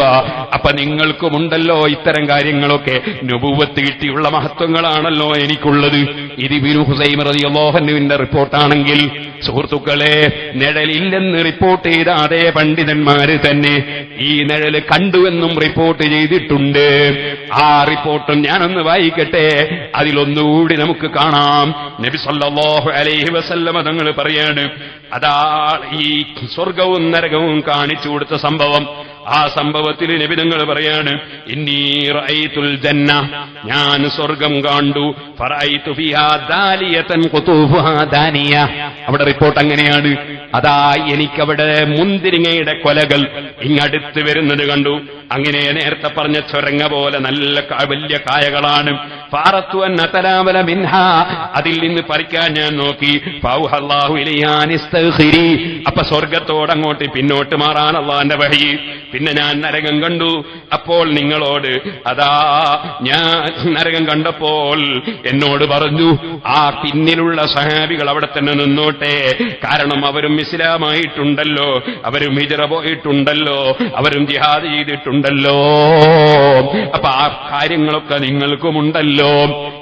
അപ്പൊ നിങ്ങൾക്കുമുണ്ടല്ലോ ഇത്തരം കാര്യങ്ങളൊക്കെ, നുബുവത്ത് കിട്ടിയുള്ള മഹത്വങ്ങളാണല്ലോ എനിക്കുള്ളത്. ഇത് ഇബ്നു ഹുസൈമ റളിയല്ലാഹു അൻഹുവിന്റെ റിപ്പോർട്ടാണെങ്കിൽ സുഹൃത്തുക്കളെ, നിഴലില്ലെന്ന് റിപ്പോർട്ട് ചെയ്ത അതേ പണ്ഡിതന്മാര് തന്നെ ഈ നിഴല് കണ്ടുവെന്നും റിപ്പോർട്ട് ചെയ്തിട്ടുണ്ട്. ആ റിപ്പോർട്ടും ഞാനൊന്ന് വായിക്കട്ടെ, അതിലൊന്നുകൂടി നമുക്ക് കാണാം. നബി സല്ലല്ലാഹു അലൈഹി വസല്ലമ തങ്ങൾ പറയാണ്, അതാ ഈ സ്വർഗവും നരകവും കാണിച്ചു കൊടുത്ത സംഭവം. ആ സംഭവത്തിൽ നബി തങ്ങൾ പറയാണ്, ഇന്നി റഅയ്തുൽ ജന്ന, ഞാൻ സ്വർഗം കണ്ടു. ഫറഅയ്തു ഫിഹാ ദാലിയതൻ ഖുതൂഫുഹാ ദാനിയ. അവിടെ റിപ്പോർട്ട് അങ്ങനെയാണ്, അതാ എനിക്കവിടെ മുന്തിരിങ്ങയുടെ കൊലകൾ ഇങ്ങടുത്ത് വരുന്നത് കണ്ടു. അങ്ങനെ നേരത്തെ പറഞ്ഞ ചൊരങ്ങ പോലെ നല്ല വലിയ കായകളാണ്. ഫാറത്തു അൻ അതലാവല മിൻഹാ, അതിൽ നിന്ന് പറിക്കാൻ ഞാൻ നോക്കി. ഫൗഹല്ലാഹു ഇലൈഹാ നിസ്തഗ്ഫിരി, അപ്പൊ സ്വർഗത്തോട് അങ്ങോട്ട് പിന്നോട്ട് മാറാൻ അല്ലാഹുവിന്റെ വഹി. പിന്നെ ഞാൻ നരകം കണ്ടു. അപ്പോൾ നിങ്ങളോട് അതാ ഞാൻ നരകം കണ്ടപ്പോൾ എന്നോട് പറഞ്ഞു, ആ പിന്നിലുള്ള സഹാബികൾ അവിടെ തന്നെ നിന്നോട്ടെ, കാരണം അവരും ഇസ്ലാമായിട്ടുണ്ടല്ലോ, അവരും ഹിജ്റ പോയിട്ടുണ്ടല്ലോ, അവരും ജിഹാദ് ചെയ്തിട്ടുണ്ടല്ലോ. അപ്പൊ ആ കാര്യങ്ങളൊക്കെ നിങ്ങൾക്കുമുണ്ടല്ലോ.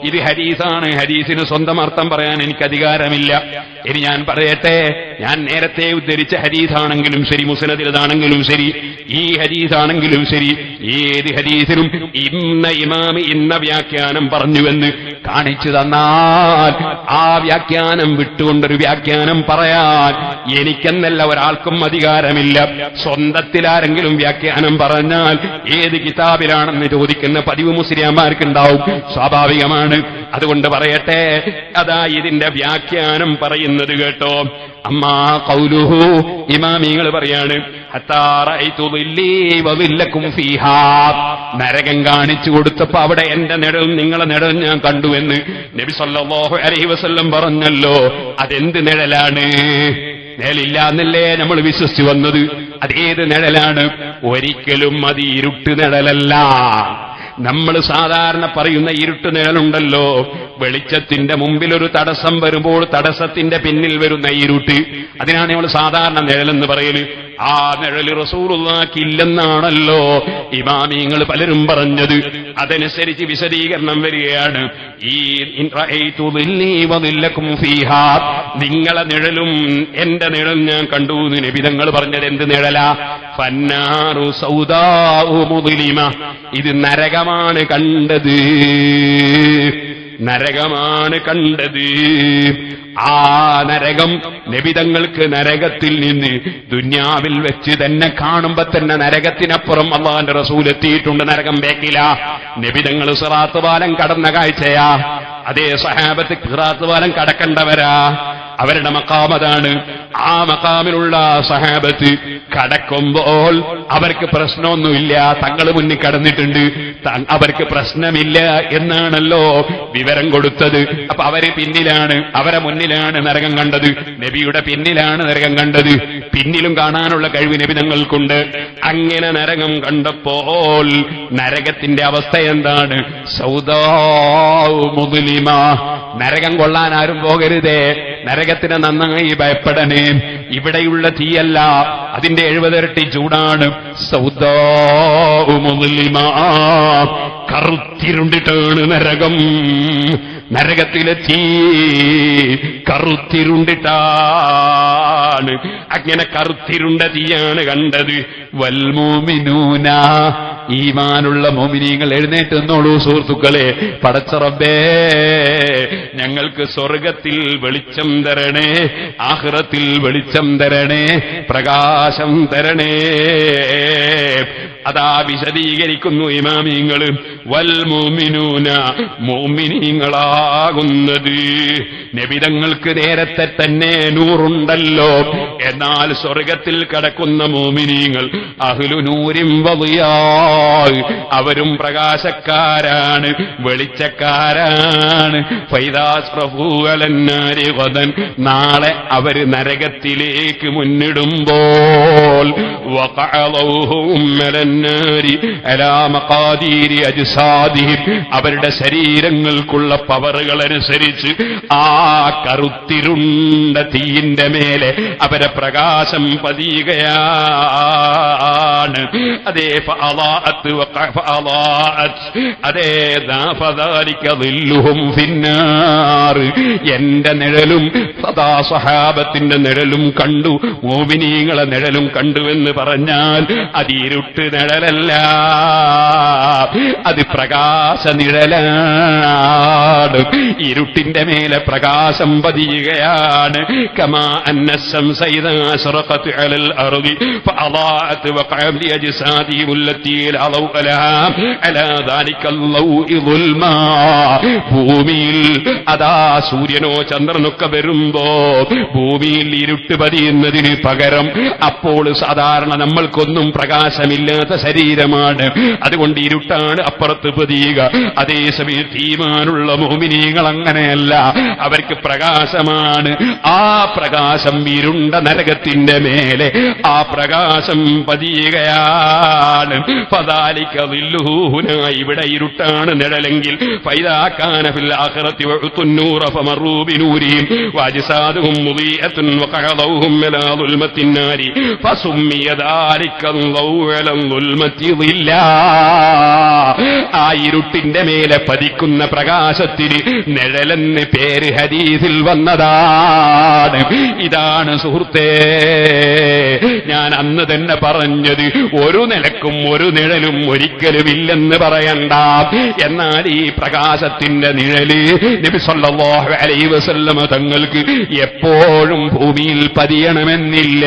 ഇത് ഹദീസാണ്, ഹദീസിന് സ്വന്തം അർത്ഥം പറയാൻ എനിക്ക് അധികാരമില്ല. ഇനി ഞാൻ പറയട്ടെ, ഞാൻ നേരത്തെ ഉദ്ധരിച്ച ഹദീസാണെങ്കിലും ശരി, മുസ്നദിലാണെങ്കിലും ശരി, ഈ ഹദീസാണെങ്കിലും ശരി, ഏത് ഹദീസിനും ഇന്ന ഇമാമി ഇന്ന വ്യാഖ്യാനം പറഞ്ഞുവെന്ന് കാണിച്ചു തന്നാൽ ആ വ്യാഖ്യാനം വിട്ടുകൊണ്ടൊരു വ്യാഖ്യാനം പറയാൻ എനിക്കെന്നല്ല ഒരാൾക്കും അധികാരമില്ല. സ്വന്തത്തിൽ ആരെങ്കിലും വ്യാഖ്യാനം പറഞ്ഞാൽ ഏത് കിതാബിലാണെന്ന് ചോദിക്കുന്ന പതിവ് മുസ്ലിംമാർക്കുണ്ടാവും, സ്വാഭാവികമാണ്. അതുകൊണ്ട് പറയട്ടെ, അതാ ഇതിന്റെ വ്യാഖ്യാനം പറയുന്നത് കേട്ടോ. അമ്മാ ഖൗലുഹു, ഇമാമിങ്ങൾ പറയാണ്, ഹത്താ റഅയ്തു ദില്ലി വദില്ലകും ഫീഹാ, നരകം കാണിച്ചു കൊടുത്തപ്പോ അവിടെ എന്റെ നിഴലും നിങ്ങളെ നിഴലും ഞാൻ കണ്ടുവെന്ന് നബി സല്ലല്ലാഹു അലൈഹി വസല്ലം പറഞ്ഞല്ലോ. അതെന്ത് നിഴലാണ്? നിഴലില്ല എന്നല്ലേ നമ്മൾ വിശ്വസിച്ചു വന്നത്. അതേത് നിഴലാണ്? ഒരിക്കലും അത് ഇരുട്ട് നിഴലല്ല. നമ്മൾ സാധാരണ പറയുന്ന ഇരുട്ട് നിഴലുണ്ടല്ലോ, വെളിച്ചത്തിന്റെ മുമ്പിൽ ഒരു തടസ്സം വരുമ്പോൾ തടസ്സത്തിന്റെ പിന്നിൽ വരുന്ന ഇരുട്ട്, അതിനാണ് നമ്മൾ സാധാരണ നിഴലെന്ന് പറയല്. ആ നിഴല് റസൂലുള്ളാഹിക്കില്ലെന്നാണല്ലോ ഇമാമിങ്ങൾ പലരും പറഞ്ഞത്. അതനുസരിച്ച് വിശദീകരണം വരികയാണ്. ഈ നിങ്ങളെ നിഴലും എന്റെ നിഴലും ഞാൻ കണ്ടു എന്ന് നബി തങ്ങൾ പറഞ്ഞത് എന്ത് നിഴലാ? ഫന്നാറു സൗദാഉ മുദ്ലിമ, ഇത് നരകമാണ് കണ്ടത്, നരകമാണ് കണ്ടത്. ആ നരകം നബിതങ്ങൾക്ക് നരകത്തിൽ നിന്ന് ദുന്യാവിൽ വെച്ച് തന്നെ കാണുമ്പോ തന്നെ നരകത്തിനപ്പുറം അല്ലാഹുവിന്റെ റസൂൽ എത്തിയിട്ടുണ്ട്. നരകം ബേക്കില. നബിതങ്ങൾ സിറാത്ത് പാലം കടന്ന കാഴ്ചയാ. അതേ സഹാബത്ത് സിറാത്ത് പാലം കടക്കണ്ടവരാ, അവരുടെ മഖാമതാണ്. ആ മഖാമിലുള്ള സഹാബത്ത് കടക്കുമ്പോൾ അവർക്ക് പ്രശ്നമൊന്നുമില്ല, തങ്ങൾ മുന്നിൽ കടന്നിട്ടുണ്ട്, അവർക്ക് പ്രശ്നമില്ല എന്നാണല്ലോ വിവരം കൊടുത്തത്. അപ്പൊ അവര് പിന്നിലാണ്, അവരെ മുന്നിലാണ് നരകം കണ്ടത്, നബിയുടെ പിന്നിലാണ് നരകം കണ്ടത്. പിന്നിലും കാണാനുള്ള കഴിവ് നബി തങ്ങൾക്കുണ്ട്. അങ്ങനെ നരകം കണ്ടപ്പോൾ നരകത്തിന്റെ അവസ്ഥ എന്താണ്? സൗദാഉ മുദ്ലിമ, നരകം കൊള്ളാൻ ആരും പോകരുതേ, നരകത്തിന് നന്നായി ഭയപ്പെടണേ. ഇവിടെയുള്ള തീയല്ല, അതിന്റെ 70 ഇരട്ടി ചൂടാണ്. സൗദാഉ മുദ്ലിമ, കറുത്തിരുണ്ടിട്ടാണ് നരകം. നരകത്തിലെ തീ കറുത്തിരുണ്ടിട്ടാണ്. അങ്ങനെ കറുത്തിരുണ്ട തീയാണ് കണ്ടത്. വൽമുഅ്മിനൂന, ഈമാനുള്ള മുഅ്മിനീങ്ങൾ എഴുന്നേറ്റ് നിന്നോളൂ സുഹൃത്തുക്കളെ. പടച്ച റബ്ബേ, ഞങ്ങൾക്ക് സ്വർഗത്തിൽ വെളിച്ചം തരണേ, ആഖിറത്തിൽ വെളിച്ചം തരണേ, പ്രകാശം തരണേ. അതാ വിശദീകരിക്കുന്നു ഇമാമിങ്ങൾ. വൽ മുഅ്മിനൂന, മുഅ്മിനീങ്ങളാകുന്നത് നബിതങ്ങൾക്ക് നേരത്തെ തന്നെ നൂറുണ്ടല്ലോ. എന്നാൽ സ്വർഗത്തിൽ കടക്കുന്ന മുഅ്മിനീങ്ങൾ അഹ്ലു നൂരിൻ വളിയാ, അവരും പ്രകാശക്കാരാണ്, വെളിച്ചക്കാരാണ്. ഫൈദാസ്റഫൂഅലന്നാരി ഗദൻ, നാളെ അവര് നരകത്തിലേക്ക് മുന്നിടുമ്പോൾ വഖഅലൗഹും അലന്നാരി അലാ മഖാദീരി അജ്സാദിഹിം, അവരുടെ ശരീരങ്ങൾക്കുള്ള പവറുകൾ അനുസരിച്ച് ആ കറുത്തിരുണ്ട തീയിന്റെ മേലെ അവരെ പ്രകാശം പതിയുകയാണ്. അതേ അതേ ഫദാലിക ദില്ലുഹും ഫിന്നാർ, എന്റെ നിഴലും സദാ സഹാബത്തിന്റെ നിഴലും കണ്ടു, മോമിനീങ്ങളെ നിഴലും കണ്ടുവെന്ന് പറഞ്ഞാൽ അത് ഇരുട്ട് നിഴലല്ല, അത് പ്രകാശ നിഴലാണ്. ഇരുട്ടിന്റെ മേലെ പ്രകാശം പതിയുകയാണ്. കമാ അന്ന الشمس إذا أشرقت على الأرض فأضاءت وقعت لأجسادهم التي لا ضوء لها على ذلك الضوء ظلما. ഭൂമിയിൽ അതാ സൂര്യനോ ചന്ദ്രനൊക്കെ വരുമ്പോ ഭൂമിയിൽ ഇരുട്ട് പതിയുന്നതിന് പകരം അപ്പോൾ സാധാരണ നമ്മൾക്കൊന്നും പ്രകാശമില്ലാത്ത ശരീരമാണ്, അതുകൊണ്ട് ഇരുട്ടാണ് അപ്പുറത്ത് പതിയുക. അതേസമയത്ത് ഈമാനുള്ള മുഅ്മിനീങ്ങൾ അങ്ങനെയല്ല, അവർക്ക് പ്രകാശമാണ്. ആ പ്രകാശം ഇരുണ്ട നരകത്തിന്റെ മേലെ ആ പ്രകാശം പതിയുകയാണ്. ഫദാലിക ദില്ലുഹു ഹുനാ, ഇവിടെ ഇരുട്ടാണ് നിഴലെങ്കിൽ ഫൈദാ കാന ഫിൽ ആഖിറതി വഅതുന്നൂറ ഫമറൂ ബിനൂരിഹിം വഅജ്സാദുഹും മുദീഅത്തുൻ വഖഅദൂഹും അലാ ദുൽമത്തിൻ നാരി ഫസുമ്മിയ ദാലിക ദൗഅ അലാ ദുൽമത്തി ദില്ലാ. ആ ഇരുട്ടിന്റെ മേലെ പതിക്കുന്ന പ്രകാശത്തിന് നിഴലെന്ന് പേര് ഹദീസിൽ വന്നതാണ്. ഇതാണ് സുഹൃത്തേ ഞാൻ അന്ന് തന്നെ പറഞ്ഞത്, ഒരു നിലക്കും ഒരു നിഴലും ഒരിക്കലുമില്ലെന്ന് പറയണ്ട. എന്നാൽ ഈ പ്രകാശത്തിന്റെ നിഴല് നബി സല്ലല്ലാഹു അലൈഹി വസല്ലമ തങ്ങൾക്ക് എപ്പോഴും ഭൂമിയിൽ പതിയണമെന്നില്ല.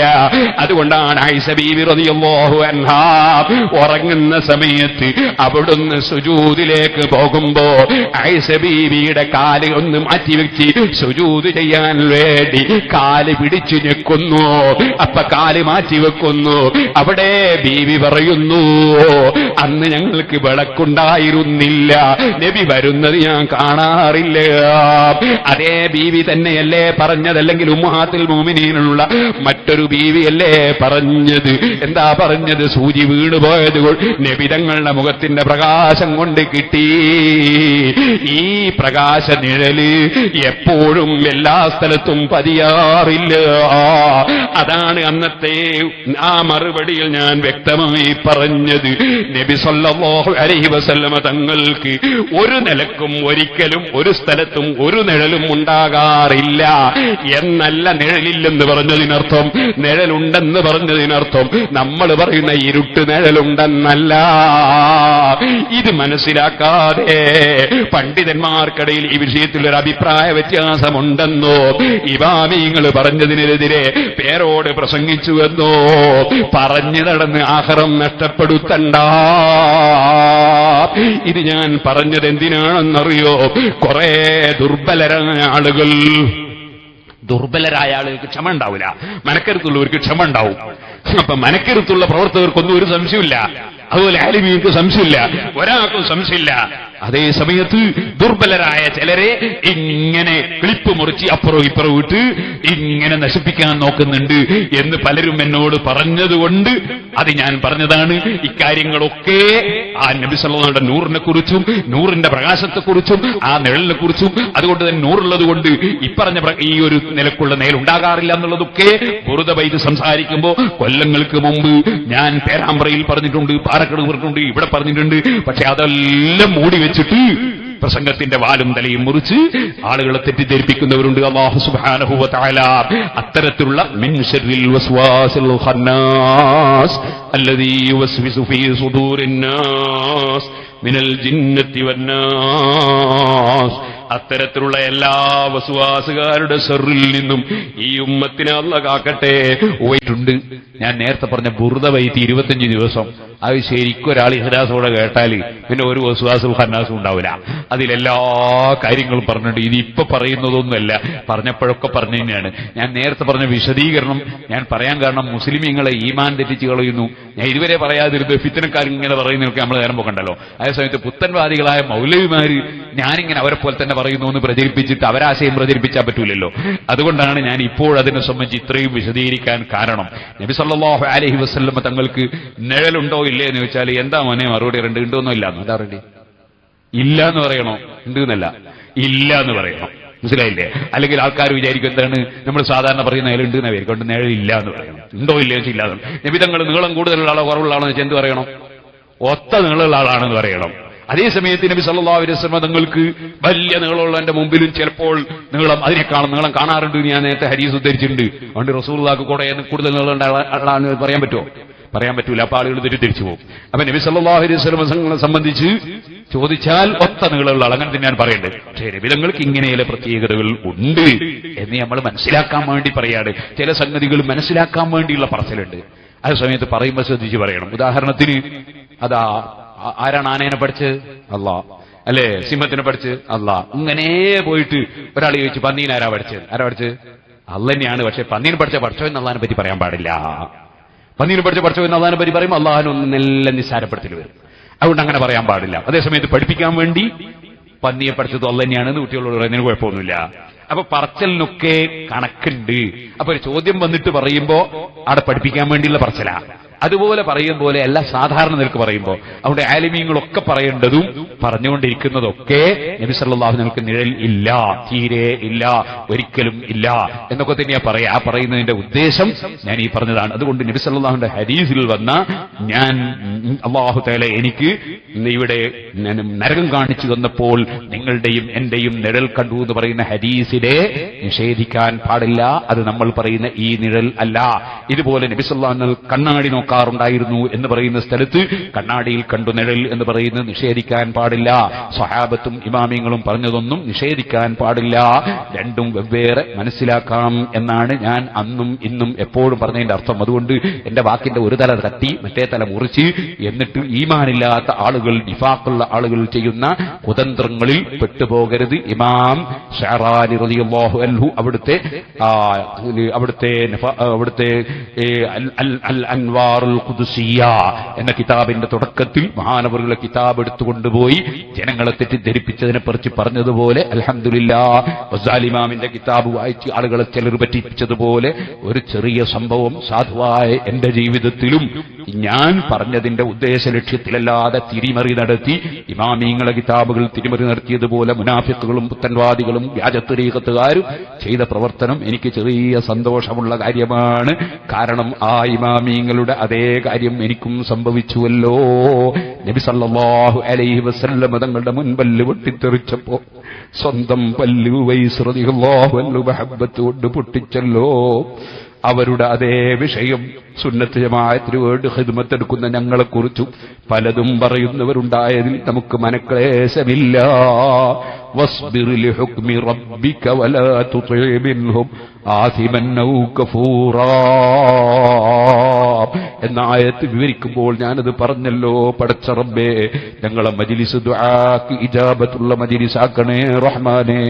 അതുകൊണ്ടാണ് ആയിഷ ബീവി റളിയല്ലാഹു അൻഹാ ഉറങ്ങുന്ന സമയത്ത് അവിടുന്ന് സുജൂദിലേക്ക് പോകുമ്പോ ആയിഷ ബീവിയുടെ കാല് ഒന്ന് മാറ്റിവെച്ച് സുജൂദ് ചെയ്യാൻ വേണ്ടി കാല് പിടിച്ചു ഞെക്കുന്നു. അപ്പൊ കാല് മാറ്റിവെക്കുന്നു. അവിടെ ബീവി പറയുന്നു, അന്ന് ഞങ്ങൾക്ക് വിളക്കുണ്ടായിരുന്നില്ല, നബി വരുന്നത് ഞാൻ കാണാറില്ല. അതേ ബീവി തന്നെയല്ലേ പറഞ്ഞത്, അല്ലെങ്കിൽ ഉമ്മഹാത്തുൽ മുഅ്മിനീനുള്ള മറ്റൊരു ബീവിയല്ലേ പറഞ്ഞത്? എന്താ പറഞ്ഞത്? സൂചി വീണുപോയത് നബി തങ്ങളുടെ മുഖത്തിന്റെ പ്രകാശം കൊണ്ട് കിട്ടി. ഈ പ്രകാശ നിഴല് എപ്പോഴും എല്ലാ സ്ഥലത്തും പതിയാറില്ല. അതാണ് അന്നത്തെ ആ മറുപടിയിൽ ഞാൻ വ്യക്തമായി പറഞ്ഞത്. നബി സല്ലല്ലാഹു അലൈഹി വസല്ലമ തങ്ങൾക്ക് ഒരു നിലക്കും ഒരിക്കലും ഒരു സ്ഥലത്തും ഒരു നിഴലും ഉണ്ടാകാറില്ല എന്നല്ല. നിഴലില്ലെന്ന് പറഞ്ഞതിനർത്ഥം, നിഴലുണ്ടെന്ന് പറഞ്ഞതിനർത്ഥം നമ്മൾ പറയുന്ന ഇരുട്ട് നിഴലുണ്ടെന്നല്ല. ഇത് മനസ്സിലാക്കാതെ പണ്ഡിതന്മാർക്കിടയിൽ ഈ വിഷയത്തിൽ ഒരു അഭിപ്രായ വ്യത്യാസമുണ്ടെന്നോ ഇമാമിങ്ങൾ പറഞ്ഞതിനെതിരെ പേരോട് പ്രസംഗിച്ചുവെന്നോ പറഞ്ഞു നടന്ന് ആഖിറം നഷ്ടപ്പെടുത്തണ്ട. ഇത് ഞാൻ പറഞ്ഞത് എന്തിനാണെന്നറിയോ? കുറെ ദുർബലരായ ആളുകൾക്ക് ക്ഷമ ഉണ്ടാവില്ല, മനക്കരുത്തുള്ളവർക്ക് ക്ഷമ ഉണ്ടാവും. അപ്പൊ മനക്കരുത്തുള്ള പ്രവർത്തകർക്കൊന്നും ഒരു സംശയമില്ല, അതുപോലെ ആലിമീങ്ങൾക്ക് സംശയമില്ല, ഒരാൾക്കും സംശയമില്ല. അതേ സമയത്ത് ദുർബലരായ ചിലരെ ഇങ്ങനെ ക്ലിപ്പ് മുറിച്ച് അപ്പുറവും ഇപ്പുറവും ഇട്ട് ഇങ്ങനെ നശിപ്പിക്കാൻ നോക്കുന്നുണ്ട് എന്ന് പലരും എന്നോട് പറഞ്ഞതുകൊണ്ട് അത് ഞാൻ പറഞ്ഞതാണ്. ഇക്കാര്യങ്ങളൊക്കെ ആ നബി സല്ലല്ലാഹു അലൈഹി വസല്ലം നൂറിനെ കുറിച്ചും നൂറിന്റെ പ്രകാശത്തെക്കുറിച്ചും ആ നിഴലിനെ കുറിച്ചും, അതുകൊണ്ട് തന്നെ നൂറുള്ളത് കൊണ്ട് ഇപ്പറഞ്ഞ ഈ ഒരു നിലക്കുള്ള നിഴലുണ്ടാകാറില്ല എന്നുള്ളതൊക്കെ വെറുതെ വൈദ്യ സംസാരിക്കുമ്പോ കൊല്ലങ്ങൾക്ക് മുമ്പ് ഞാൻ പേരാമ്പ്രയിൽ പറഞ്ഞിട്ടുണ്ട്, പാലക്കാട് പറഞ്ഞിട്ടുണ്ട്, ഇവിടെ പറഞ്ഞിട്ടുണ്ട്. പക്ഷെ അതെല്ലാം മൂടി വെച്ചിട്ട് പ്രസംഗത്തിന്റെ വാലും തലയും മുറിച്ച് ആളുകളെ തെറ്റിദ്ധരിപ്പിക്കുന്നവരുണ്ട്. അല്ലാഹു സുബ്ഹാനഹു വ തആല അത്തരത്തിലുള്ള മിൻ ശർരിൽ വസ്വാസിൽ ഖന്നാസ് അല്ലദീ യുവസ്വിസു ഫീ സുദൂരിൻ നാസ് മിനൽ ജിന്നത്തി വന്നാസ്, അത്തരത്തിലുള്ള എല്ലാ വസ്വാസുകാരുടെ ഷർറിൽ നിന്നും ഈ ഉമ്മത്തിനെ അല്ലാഹ് കാക്കട്ടെ. പോയിട്ടുണ്ട്. ഞാൻ നേരത്തെ പറഞ്ഞ ബുർദ വൈത്തി 25 ദിവസം അത് ശരിക്കും ഒരാൾ ഇഹ്ലാസോടെ കേട്ടാൽ പിന്നെ ഒരു വസ്വാസും ഖന്നാസും ഉണ്ടാവില്ല. അതിലെല്ലാ കാര്യങ്ങളും പറഞ്ഞിട്ടുണ്ട്. ഇതിപ്പോ പറയുന്നതൊന്നുമല്ല, പറഞ്ഞപ്പോഴൊക്കെ പറഞ്ഞു തന്നെയാണ്. ഞാൻ നേരത്തെ പറഞ്ഞ വിശദീകരണം ഞാൻ പറയാൻ കാരണം മുസ്ലിമീങ്ങളെ ഈമാൻ തെറ്റിച്ച് കളയുന്നു. ഞാൻ ഇതുവരെ പറയാതിരുന്നത് ഫിത്തനക്കാരും ഇങ്ങനെ പറയുന്നതൊക്കെ നമ്മൾ നേരം പോക്കണ്ടല്ലോ. അതേസമയത്ത് പുത്തൻവാദികളായ മൗലവിമാര് ഞാനിങ്ങനെ അവരെ പോലെ തന്നെ പറയുന്നു എന്ന് പ്രചരിപ്പിച്ചിട്ട് അവരാശയം പ്രചരിപ്പിച്ചാൽ പറ്റൂലല്ലോ. അതുകൊണ്ടാണ് ഞാൻ ഇപ്പോൾ അതിനെ സംബന്ധിച്ച് ഇത്രയും വിശദീകരിക്കാൻ കാരണം. നബി സല്ലല്ലാഹു അലൈഹി വസല്ലം തങ്ങൾക്ക് നിഴലുണ്ടോ ഇല്ലേ എന്ന് ചോദിച്ചാൽ എന്താ മോനെ മറുപടി രണ്ട് ഉണ്ടോന്നോ ഇല്ലാന്ന്. എന്താ പറയണ്ടേ? ഇല്ല എന്ന് പറയണോ? ഉണ്ട് എന്നല്ല, ഇല്ല എന്ന് പറയണം. മനസ്സിലായില്ലേ? അല്ലെങ്കിൽ ആൾക്കാർ വിചാരിക്കും എന്താണ് നമ്മൾ സാധാരണ പറയുന്ന നിഴലുണ്ട് എന്ന് വിചാരിക്കും, നിഴലില്ല എന്ന് പറയണം. ഉണ്ടോ ഇല്ലേ എന്ന് ഇല്ലാതെ. നബി തങ്ങൾ നീളം കൂടുതലുള്ള ആളോ കുറവുള്ള ആളോ വെച്ചാൽ എന്ത് പറയണം? ഒത്ത നീളമുള്ള ആളാണെന്ന് പറയണം. അതേസമയത്ത് നബി സല്ലല്ലാഹു അലൈഹി വസല്ലം തങ്ങൾക്ക് വലിയ നീളമുള്ളതിന്റെ മുമ്പിലും ചിലപ്പോൾ നീളം അതിനേക്കാളും നീളം കാണാറുണ്ട്. ഞാൻ നേരത്തെ ഹദീസ് ഉദ്ധരിച്ചിട്ടുണ്ട്. അതുകൊണ്ട് റസൂലുള്ളാഹിക്ക് കൂടെ കൂടുതൽ നീളം ആളാണെന്ന് പറയാൻ പറ്റുമോ? പറയാൻ പറ്റൂല. അപ്പൊ ആളുകൾ തിരിച്ചു പോകും. അപ്പൊ നബി സല്ലല്ലാഹു അലൈഹി വസല്ലം സംബന്ധിച്ച് ചോദിച്ചാൽ ഒത്ത നീളമുള്ള ആൾ, അങ്ങനെ തന്നെ ഞാൻ പറയേണ്ടത്. പക്ഷേ നബി തങ്ങൾക്ക് ഇങ്ങനെയുള്ള പ്രത്യേകതകൾ ഉണ്ട് എന്ന് നമ്മൾ മനസ്സിലാക്കാൻ വേണ്ടി പറയാണ്. ചില സംഗതികൾ മനസ്സിലാക്കാൻ വേണ്ടിയുള്ള പറച്ചിലുണ്ട്. അതേ സമയത്ത് പറയുമ്പോൾ ശ്രദ്ധിച്ച് പറയണം. ഉദാഹരണത്തിന് അതാ ആരാണ് ആനേനെ പഠിച്ചത്? അല്ലാഹ്. അല്ലേ? സിംഹത്തിനെ പഠിച്ച് അല്ലാഹ്. ഇങ്ങനെ പോയിട്ട് ഒരാൾ ചോദിച്ചു പന്നീനാരാ പഠിച്ചത്? ആരാ പഠിച്ചത്? അല്ലാഹ് തന്നെയാണ്. പക്ഷെ പന്നീനെ പഠിച്ച പഠിച്ചവൻ അള്ളാഹിനെ പറ്റി പറയാൻ പാടില്ല. പന്നീനെ പഠിച്ച പഠിച്ചവൻ അള്ളാഹിനെ പറ്റി പറയുമ്പോൾ അള്ളാഹിനൊന്നെല്ലാം നിസ്സാരപ്പെടുത്തൽ വരും. അതുകൊണ്ട് അങ്ങനെ പറയാൻ പാടില്ല. അതേസമയത്ത് പഠിപ്പിക്കാൻ വേണ്ടി പന്നിയെ പഠിച്ചത് അള്ളാഹ് തന്നെയാണെന്ന് കുട്ടികളോട് പറയുന്നതിന് കുഴപ്പമൊന്നുമില്ല. അപ്പൊ പറച്ചലിനൊക്കെ കണക്കുണ്ട്. അപ്പൊ ഒരു ചോദ്യം വന്നിട്ട് പറയുമ്പോ അവിടെ പഠിപ്പിക്കാൻ വേണ്ടിയുള്ള പറച്ചലാ. അതുപോലെ പറയും പോലെ അല്ല സാധാരണ നിലക്ക് പറയുമ്പോൾ. അവിടെ ആലിമീങ്ങളൊക്കെ പറയേണ്ടതും പറഞ്ഞുകൊണ്ടിരിക്കുന്നതൊക്കെ നബി സല്ലല്ലാഹു അലൈഹി വസല്ലം നിഴൽ ഇല്ല, തീരെ ഇല്ല, ഒരിക്കലും ഇല്ല എന്നൊക്കെ തന്നെയാ പറയാ. ആ പറയുന്നതിന്റെ ഉദ്ദേശം ഞാൻ ഈ പറഞ്ഞതാണ്. അതുകൊണ്ട് നബി സല്ലല്ലാഹുവിന്റെ ഹദീസിൽ വന്ന ഞാൻ അല്ലാഹു തആല എനിക്ക് ഇവിടെ നരകം കാണിച്ചു തന്നപ്പോൾ നിങ്ങളുടെയും എന്റെയും നിഴൽ കണ്ടു എന്ന് പറയുന്ന ഹദീസിനെ നിഷേധിക്കാൻ പാടില്ല. അത് നമ്മൾ പറയുന്ന ഈ നിഴൽ അല്ല. ഇതുപോലെ നബി സല്ലല്ലാഹു അലൈഹി വസല്ലം കണ്ണാടി നോക്കാറുണ്ടായിരുന്നു എന്ന് പറയുന്ന സ്ഥലത്ത് കണ്ണാടിയിൽ കണ്ടു നിഴൽ എന്ന് പറയുന്നത് നിഷേധിക്കാൻ പാടില്ല. സ്വഹാബത്തും ഇമാമിങ്ങളും പറഞ്ഞതൊന്നും നിഷേധിക്കാൻ പാടില്ല. രണ്ടും വെവ്വേറെ മനസ്സിലാക്കാം എന്നാണ് ഞാൻ അന്നും ഇന്നും എപ്പോഴും പറഞ്ഞതിന്റെ അർത്ഥം. അതുകൊണ്ട് എന്റെ വാക്കിന്റെ ഒരു തല തട്ടി മറ്റേ തല മുറിച്ച് എന്നിട്ട് ഈമാനില്ലാത്ത ആളുകൾ, നിഫാഖുള്ള ആളുകൾ ചെയ്യുന്ന കുതന്ത്രങ്ങളിൽ പെട്ടുപോകരുത്. ഇമാം ഷഅറാനി റളിയല്ലാഹു അൻഹു അവിടുത്തെ അൽ അൻവാർ എന്ന കിതാബിന്റെ തുടക്കത്തിൽ മഹാനവറുകളുടെ കിതാബ് എടുത്തുകൊണ്ടുപോയി ജനങ്ങളെ തെറ്റിദ്ധരിപ്പിച്ചതിനെ കുറിച്ച് പറഞ്ഞതുപോലെ അൽഹംദുലില്ലാഹ് വസാലിമാമിന്റെ കിതാബ് വായിച്ച് ആളുകളെ ചിലർ പറ്റിച്ചതുപോലെ ഒരു ചെറിയ സംഭവം സാധുവായ എന്റെ ജീവിതത്തിലും ഞാൻ പറഞ്ഞതിന്റെ ഉദ്ദേശ ലക്ഷ്യത്തിലല്ലാതെ തിരിമറി നടത്തി ഇമാമീങ്ങളെ കിതാബുകൾ തിരിമറി നടത്തിയതുപോലെ മുനാഫിക്കുകളും പുത്തൻവാദികളും വ്യാജത്വരീകത്തുകാരും ചെയ്ത പ്രവർത്തനം എനിക്ക് ചെറിയ സന്തോഷമുള്ള കാര്യമാണ്. കാരണം ആ ഇമാമീങ്ങളുടെ അതേ കാര്യം എനിക്കും സംഭവിച്ചുവല്ലോ. നബി സല്ലല്ലാഹു അലൈഹി വസല്ലം തങ്ങളുടെ മുൻപല്ല് പൊട്ടിത്തെറിച്ചപ്പോ സ്വന്തം പല്ല് ഉവൈസ് റളിയല്ലാഹു അൻഹു മഹബ്ബത്ത് കൊണ്ട് പൊട്ടിച്ചല്ലോ. അവരുടെ അതേ വിഷയം സുന്നത്ത് ജമാഅത്തിന് വേണ്ടി ഖിദ്മത്ത് എടുക്കുന്ന ഞങ്ങളെക്കുറിച്ചും പലതും പറയുന്നവരുണ്ടായതിൽ നമുക്ക് മനക്ലേശമില്ല. വസ്ബിർ ലിഹുക്മി റബ്ബിക വലാ തുതി മിൻഹും ആസിമൻ ഔ കഫൂറാ എന്ന ആയത്ത് വിവരിക്കുമ്പോൾ ഞാനത് പറഞ്ഞല്ലോ. പടച്ച റബ്ബേ, ഞങ്ങളെ മജ്ലിസ് ദുആക്ക് ഇജാബത്തുള്ള മജ്ലിസാക്കണേ റഹ്മാനേ.